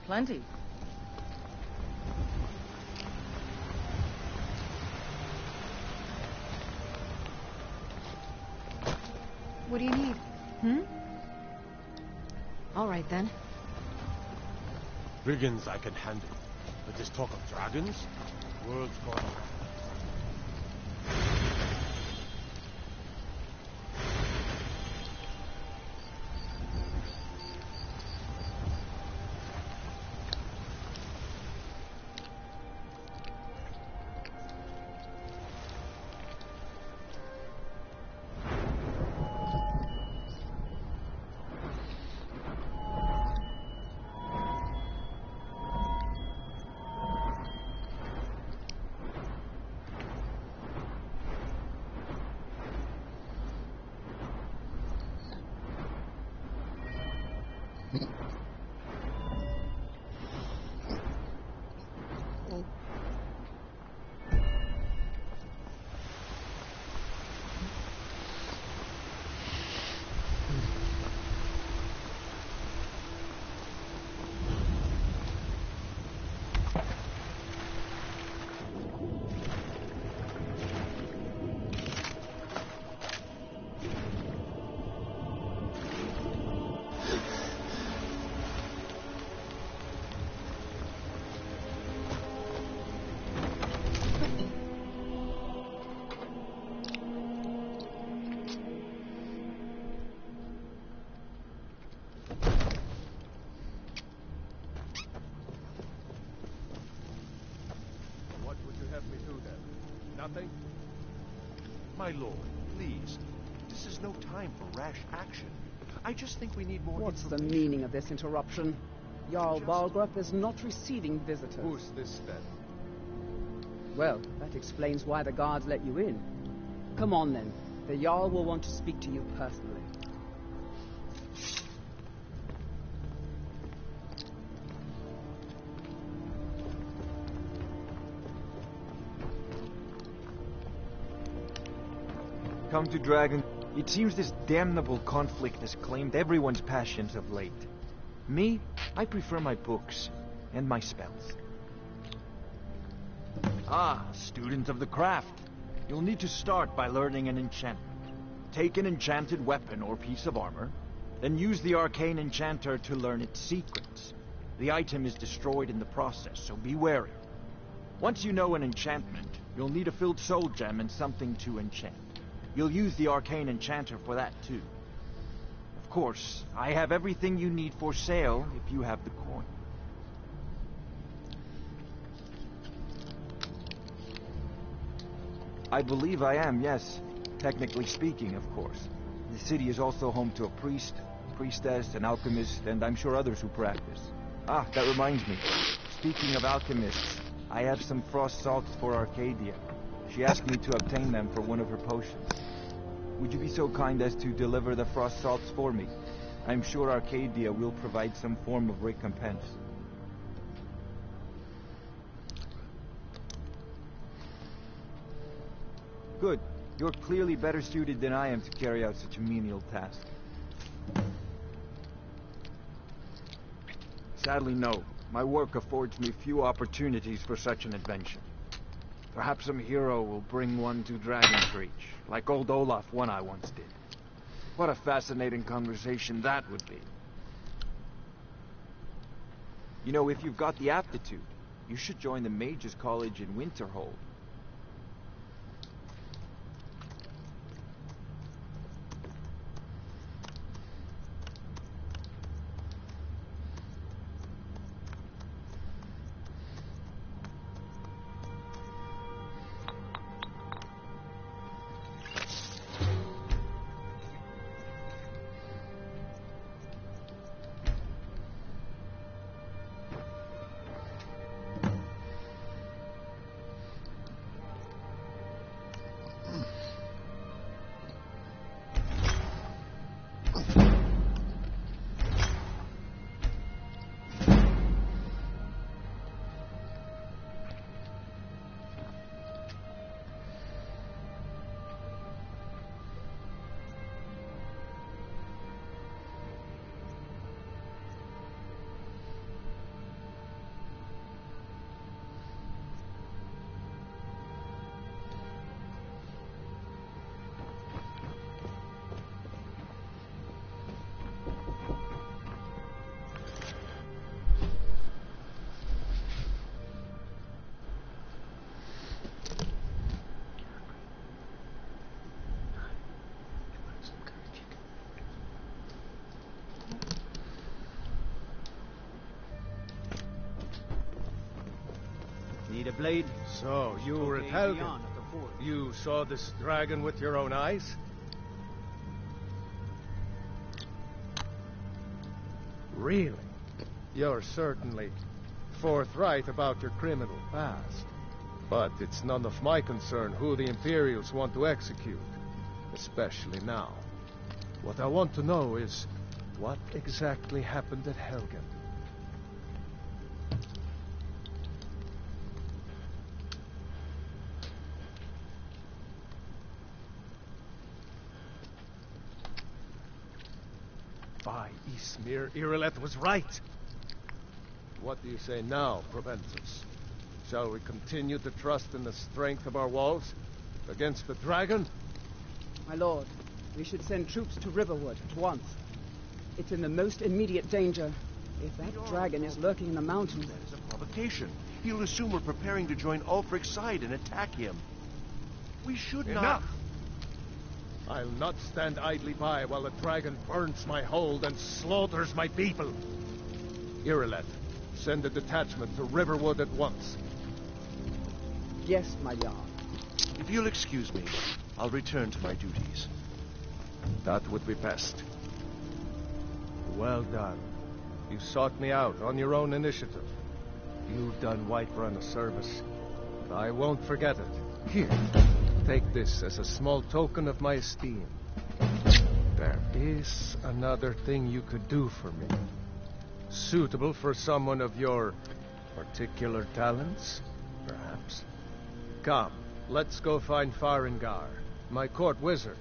Plenty. What do you need? All right, then. Brigands I can handle. But this talk of dragons? World's gone. Nothing? My lord, please. This is no time for rash action. I just think we need more What's the meaning of this interruption? Jarl Balgrup is not receiving visitors. Who's this, then? Well, that explains why the guards let you in. Come on, then. The Jarl will want to speak to you personally. Come to Dragon. It seems this damnable conflict has claimed everyone's passions of late. Me, I prefer my books and my spells. Ah, student of the craft. You'll need to start by learning an enchantment. Take an enchanted weapon or piece of armor, then use the arcane enchanter to learn its secrets. The item is destroyed in the process, so be wary. Once you know an enchantment, you'll need a filled soul gem and something to enchant. You'll use the arcane enchanter for that too. Of course, I have everything you need for sale if you have the coin. I believe I am, yes. Technically speaking, of course. The city is also home to a priest, priestess, an alchemist, and I'm sure others who practice. Ah, that reminds me. Speaking of alchemists, I have some frost salts for Arcadia. She asked me to obtain them for one of her potions. Would you be so kind as to deliver the frost salts for me? I'm sure Arcadia will provide some form of recompense. Good. You're clearly better suited than I am to carry out such a menial task. Sadly, no. My work affords me few opportunities for such an adventure. Perhaps some hero will bring one to Dragon's Reach, like old Olaf one I once did. What a fascinating conversation that would be. You know, if you've got the aptitude, you should join the Mages College in Winterhold. Need a blade? So, you were at Helgen. You saw this dragon with your own eyes? Really? You're certainly forthright about your criminal past. But it's none of my concern who the Imperials want to execute, especially now. What I want to know is, what exactly happened at Helgen? By Ysmir, Irileth was right. What do you say now, Proventus? Shall we continue to trust in the strength of our walls against the dragon? My lord, we should send troops to Riverwood at once. It's in the most immediate danger. If that dragon is lurking in the mountains... That is a provocation. He'll assume we're preparing to join Ulfric's side and attack him. We should not... Enough! I'll not stand idly by while the dragon burns my hold and slaughters my people. Irileth, send a detachment to Riverwood at once. Yes, my Jarl. If you'll excuse me, I'll return to my duties. That would be best. Well done. You sought me out on your own initiative. You've done Whiterun a service, but I won't forget it. Here, take this as a small token of my esteem. There is another thing you could do for me. Suitable for someone of your particular talents, perhaps. Come, let's go find Farengar. my court wizard.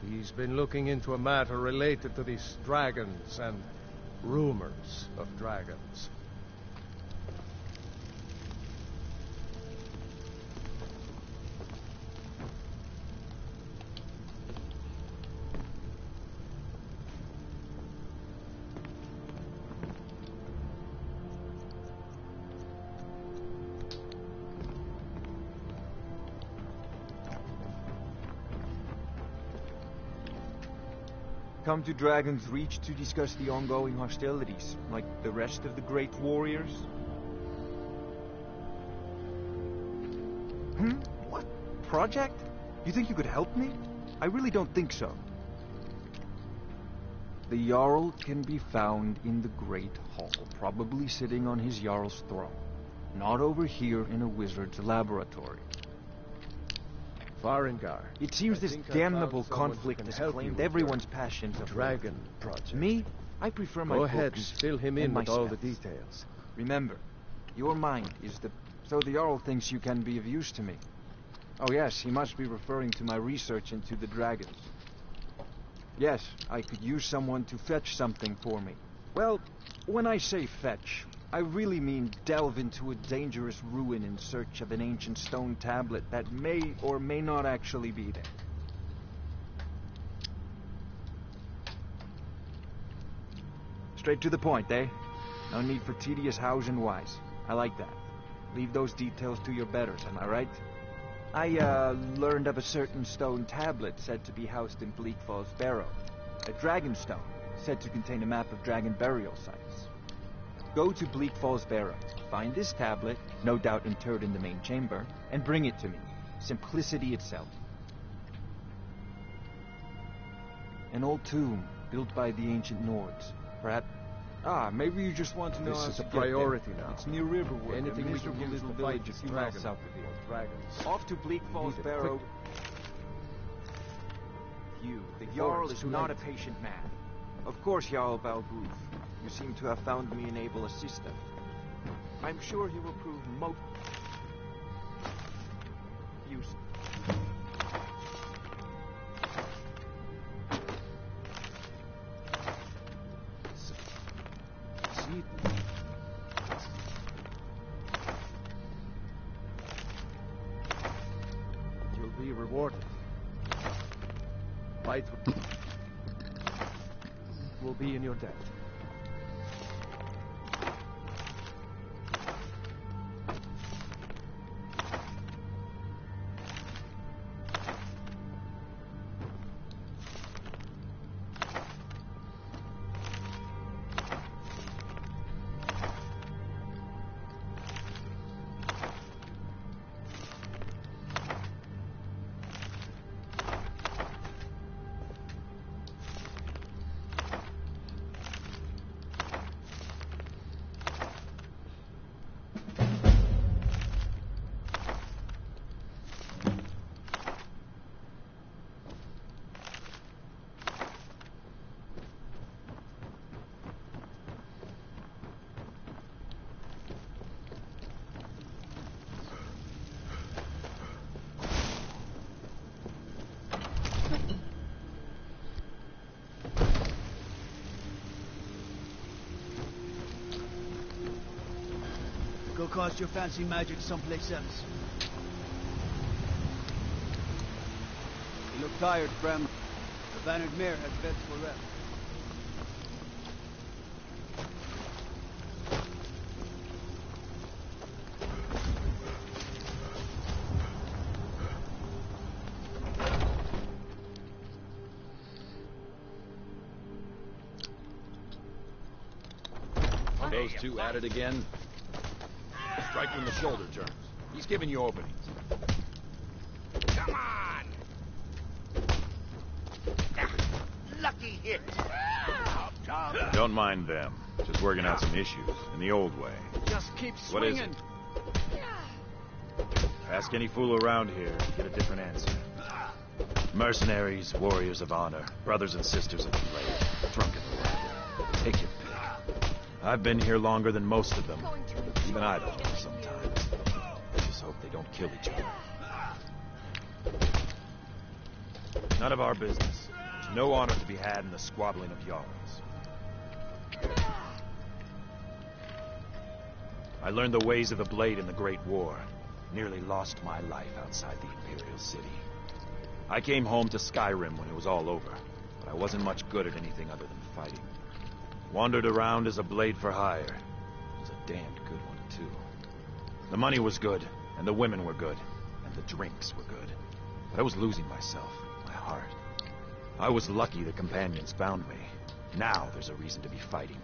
He's been looking into a matter related to these dragons and rumors of dragons. Come to Dragon's Reach to discuss the ongoing hostilities, like the rest of the great warriors? What? Project? You think you could help me? I really don't think so. The Jarl can be found in the Great Hall, probably sitting on his Jarl's throne. Not over here in a wizard's laboratory. Farengar. It seems this damnable conflict has claimed everyone's passions of Dragon Project. Me? I prefer my Go ahead books and fill him in my with all the spells. details. Remember, your mind is the... So the Jarl thinks you can be of use to me. Oh yes, he must be referring to my research into the dragons. Yes, I could use someone to fetch something for me. Well, when I say fetch, I really mean delve into a dangerous ruin in search of an ancient stone tablet that may or may not actually be there. Straight to the point, eh? No need for tedious hows and whys. I like that. Leave those details to your betters, am I right? I, learned of a certain stone tablet said to be housed in Bleak Falls Barrow. A dragon stone, said to contain a map of dragon burial sites. Go to Bleak Falls Barrow, find this tablet, no doubt interred in the main chamber, and bring it to me. Simplicity itself. An old tomb, built by the ancient Nords. Perhaps... maybe you just want to know This how is to a get there. priority now. It's near Riverwood, Anything a we can miserable use little to fight village a these few miles dragons south of here. dragons. Off to Bleak Falls Need it Barrow. You, the Jarl it's is too not late. a patient man. Of course, Jarl Balgruf. You seem to have found me an able assistant. I'm sure he will prove most useful. See? You'll be rewarded. Fight will be in your debt. Go cast your fancy magic someplace else. You look tired, Bram. The Bannered Mare has beds for rest. Those two at it again? Strike when the shoulder turns. He's giving you openings. Come on! Lucky hit! Don't mind them. Just working out some issues in the old way. Just keep What is swinging. it? Ask any fool around here, get a different answer. Mercenaries, warriors of honor, brothers and sisters of the blade, drunken blood. Take your pick. I've been here longer than most of them. Even I don't know sometimes. I just hope they don't kill each other. None of our business. There's no honor to be had in the squabbling of Jarls. I learned the ways of the blade in the Great War. Nearly lost my life outside the Imperial City. I came home to Skyrim when it was all over, but I wasn't much good at anything other than fighting. Wandered around as a blade for hire. It was a damned good one, too. The money was good, and the women were good, and the drinks were good. But I was losing myself, my heart. I was lucky the companions found me. Now there's a reason to be fighting.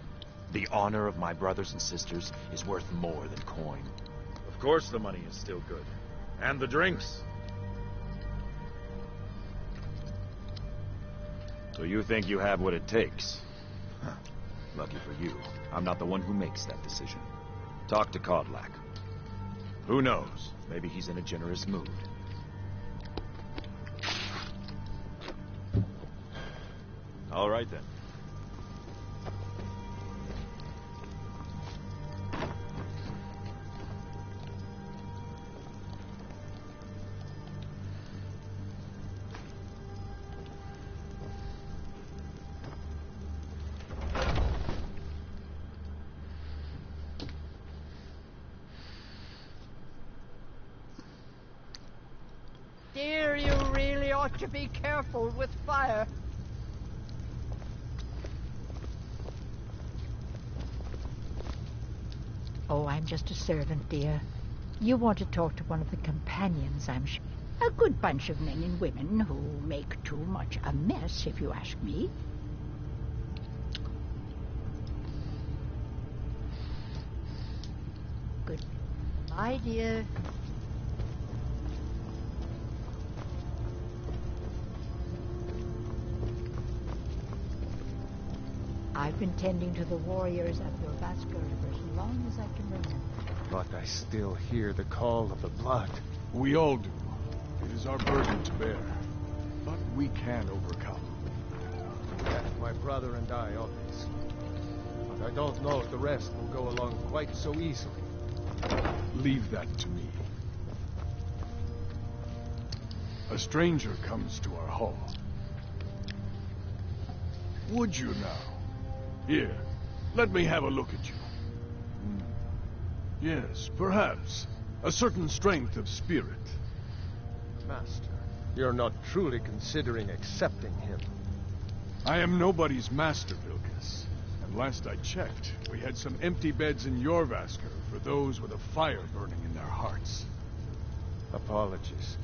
The honor of my brothers and sisters is worth more than coin. Of course the money is still good. And the drinks. So you think you have what it takes? Huh. Lucky for you, I'm not the one who makes that decision. Talk to Kodlak. Who knows? Maybe he's in a generous mood. All right then. Dear, you really ought to be careful with fire. Oh, I'm just a servant, dear. You want to talk to one of the companions, I'm sure. A good bunch of men and women who make too much a mess, if you ask me. Good. My dear. I've been tending to the warriors at Vilvaskar for as long as I can remember. But I still hear the call of the blood. We all do. It is our burden to bear. But we can overcome. That's my brother and I always. But I don't know if the rest will go along quite so easily. Leave that to me. A stranger comes to our hall. Would you now? Here, let me have a look at you. Yes, perhaps. A certain strength of spirit. Master, you're not truly considering accepting him. I am nobody's master, Vilkas. And last I checked, we had some empty beds in Jorvaskr for those with a fire burning in their hearts. Apologies.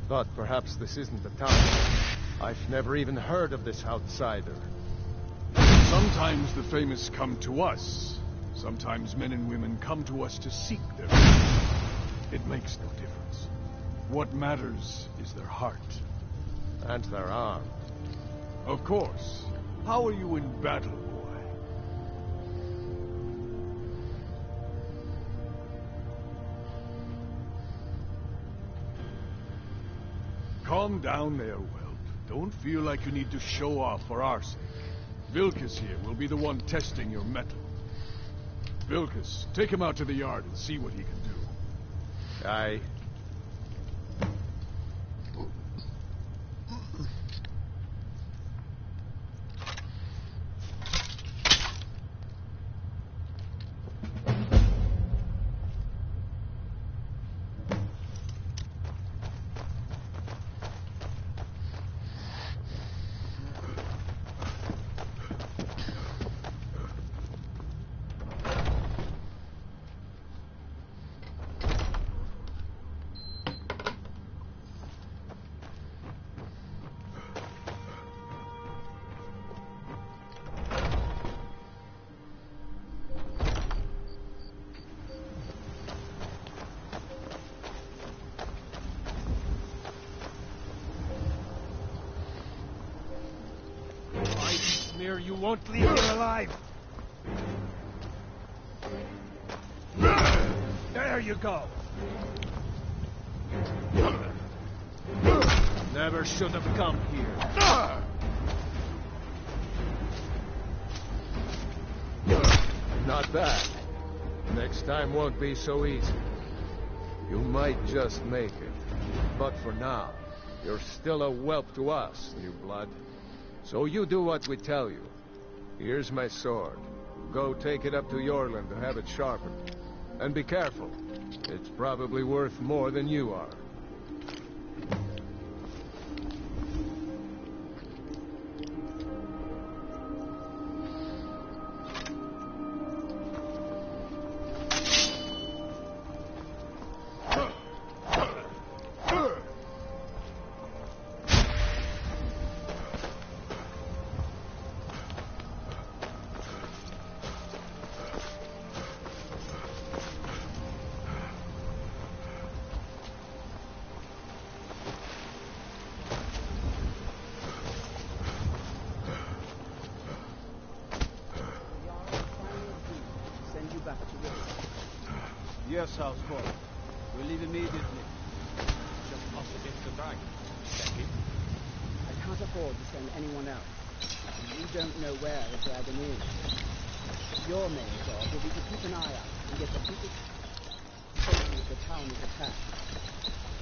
Thought perhaps this isn't the time. I've never even heard of this outsider. Sometimes the famous come to us. Sometimes men and women come to us to seek their famous. It makes no difference. What matters is their heart. And their arm. Of course. How are you in battle, boy? Calm down there, whelp. Don't feel like you need to show off for our sake. Vilkas here will be the one testing your mettle. Vilkas, take him out to the yard and see what he can do. Aye. You won't leave me alive. There you go. Never should have come here. Not bad. Next time won't be so easy. You might just make it. But for now, You're still a whelp to us, new blood. So you do what we tell you. Here's my sword. Go take it up to Yorland to have it sharpened. And be careful. It's probably worth more than you are. Yes, houseboy. We'll leave immediately. Just off against the dragon. I can't afford to send anyone else. And you don't know where the dragon is. Your main job will be to keep an eye out and get the people safely if the town is attacked.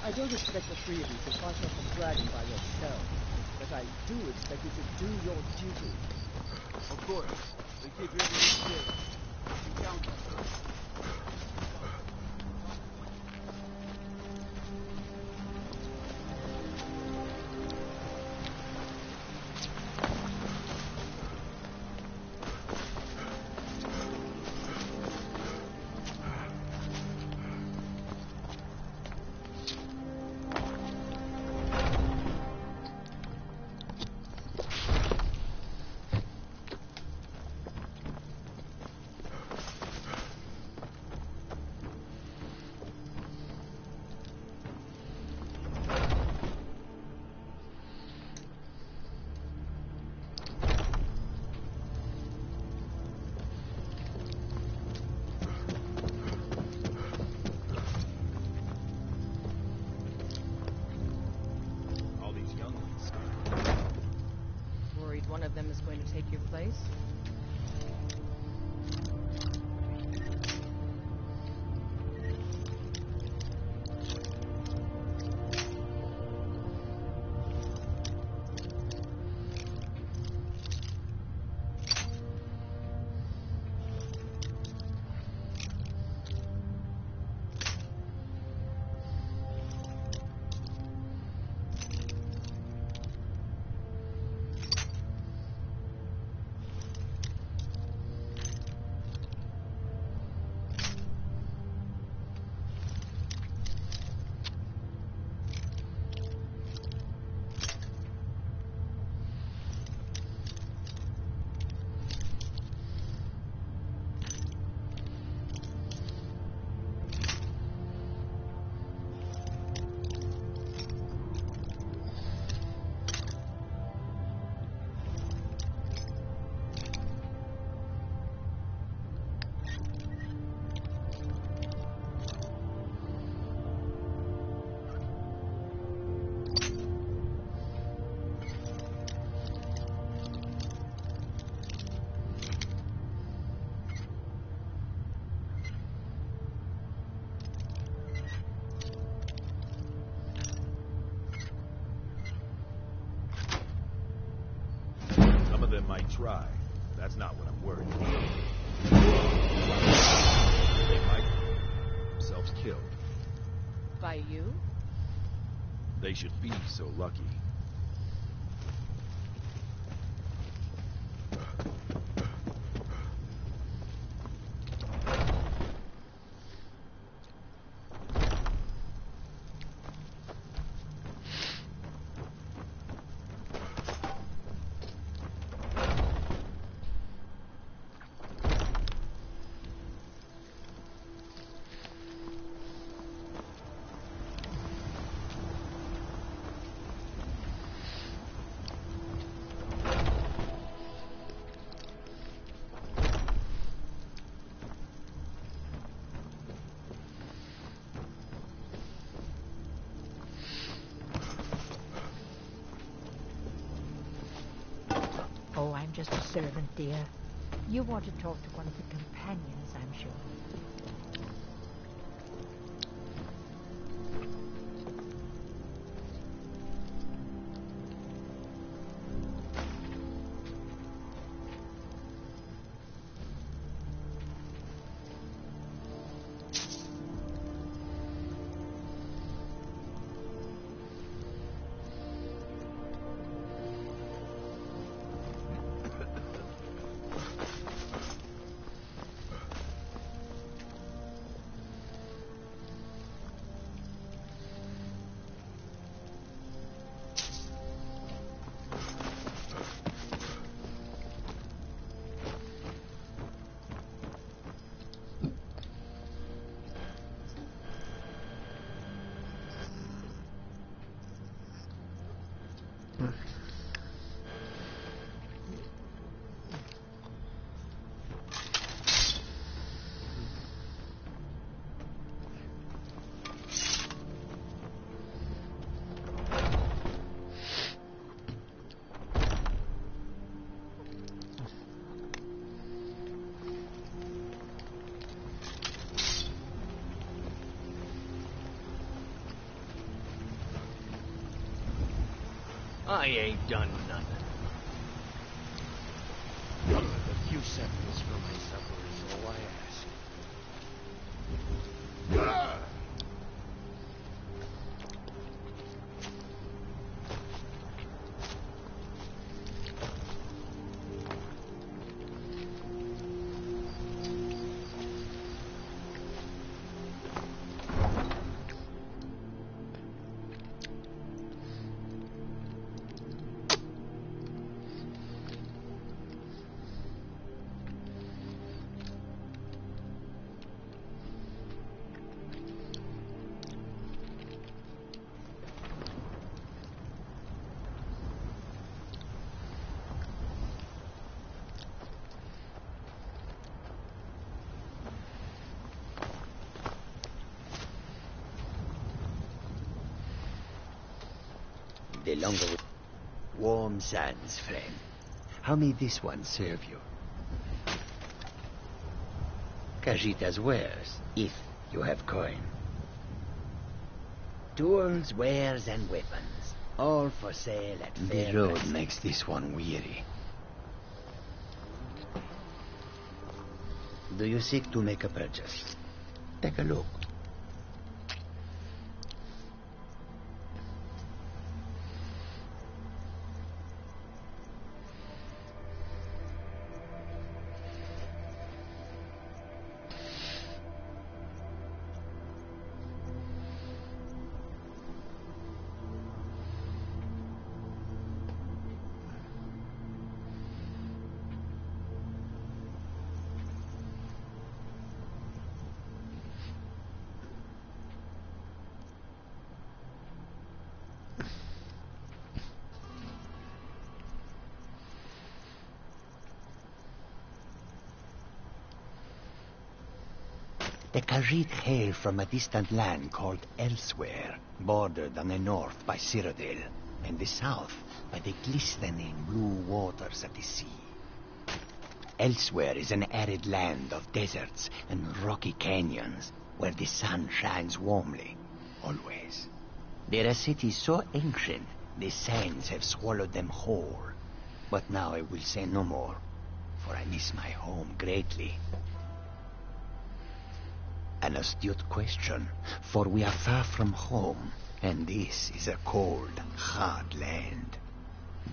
I don't expect the three of you to fight off the dragon by yourself, but I do expect you to do your duty. Of course. We keep everything safe. You count on us. One of them is going to take your place? They might try. That's not what I'm worried about. They might get themselves killed. By you? They should be so lucky. Oh, I'm just a servant, dear. You want to talk to one of the companions, I'm sure. I ain't done nothing. A few seconds for my supper is all I ask. The longer warm sands, friend. How may this one serve you? Kajita's wares, if you have coin. Tools, wares, and weapons, all for sale at fair. The road makes this one weary. Do you seek to make a purchase? Take a look. The Khajiit hail from a distant land called Elsewhere, bordered on the north by Cyrodiil, and the south by the glistening blue waters of the sea. Elsewhere is an arid land of deserts and rocky canyons, where the sun shines warmly, always. There are cities so ancient, the sands have swallowed them whole. But now I will say no more, for I miss my home greatly. An astute question, for we are far from home, and this is a cold, hard land.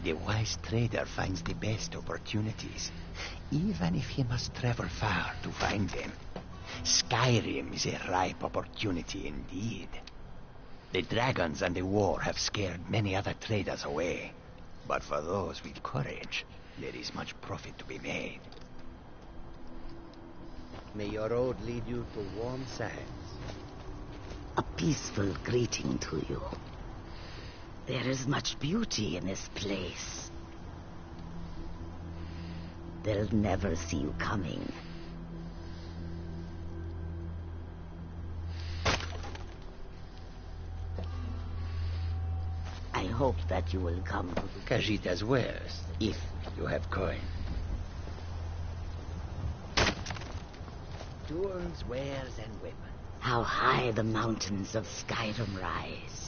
The wise trader finds the best opportunities, even if he must travel far to find them. Skyrim is a ripe opportunity indeed. The dragons and the war have scared many other traders away, but for those with courage, there is much profit to be made. May your road lead you to warm sands. A peaceful greeting to you. There is much beauty in this place. They'll never see you coming. I hope that you will come to Khajiit's wares, if you have coin. Tools, wares, and weapons. How high the mountains of Skyrim rise.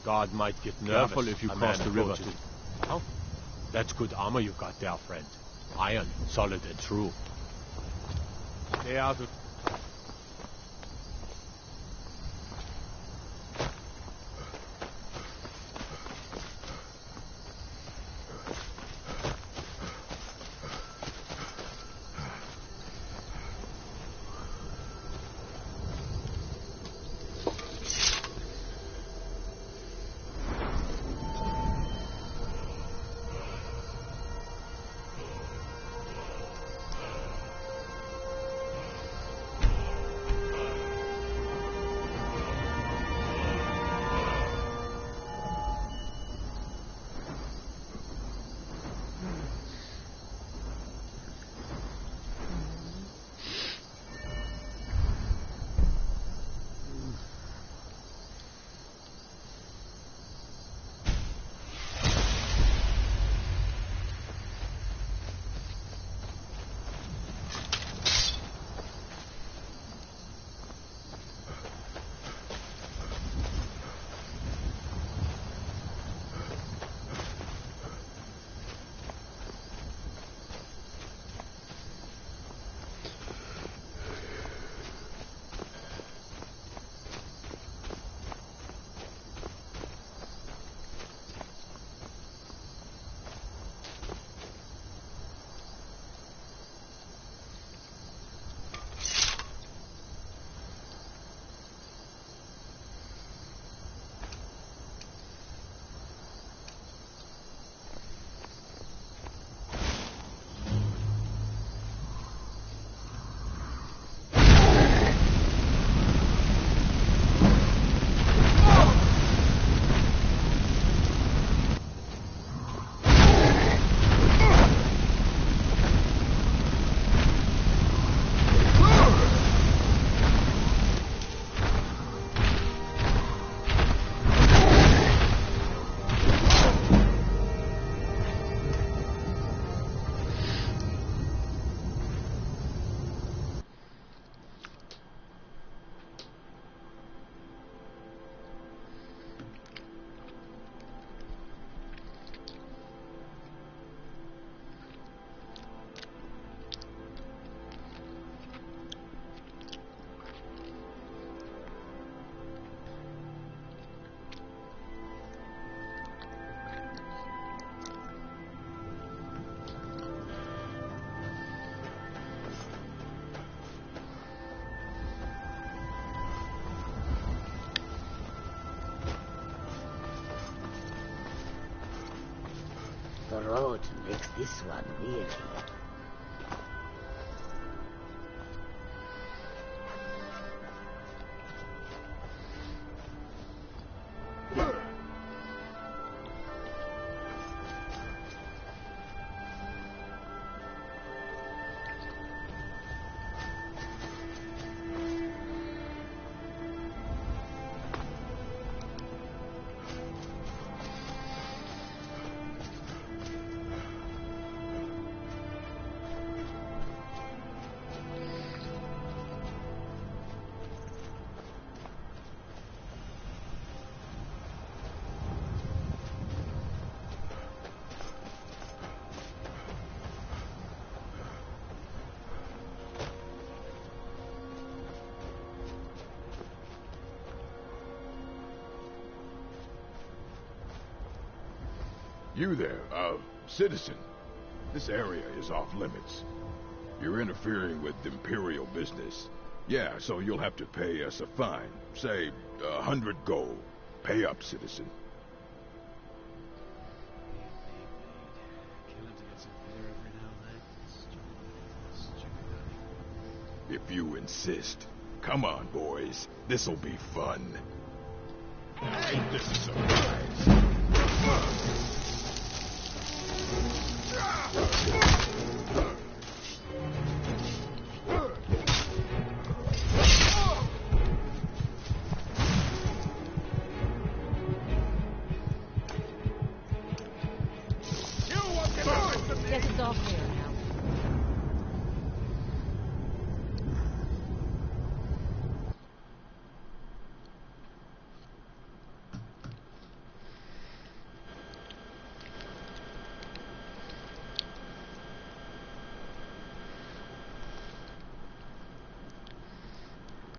God might get nervous. Careful if you A cross man the river. approaches- Oh, that's good armor you've got there, friend. Iron, solid and true. Stay out of... The road makes this one weary. You there, citizen. This area is off limits. You're interfering with Imperial business. Yeah, so you'll have to pay us a fine. Say, 100 gold. Pay up, citizen. If you insist. Come on, boys. This'll be fun. Ain't this a surprise? Guess it's all clear now.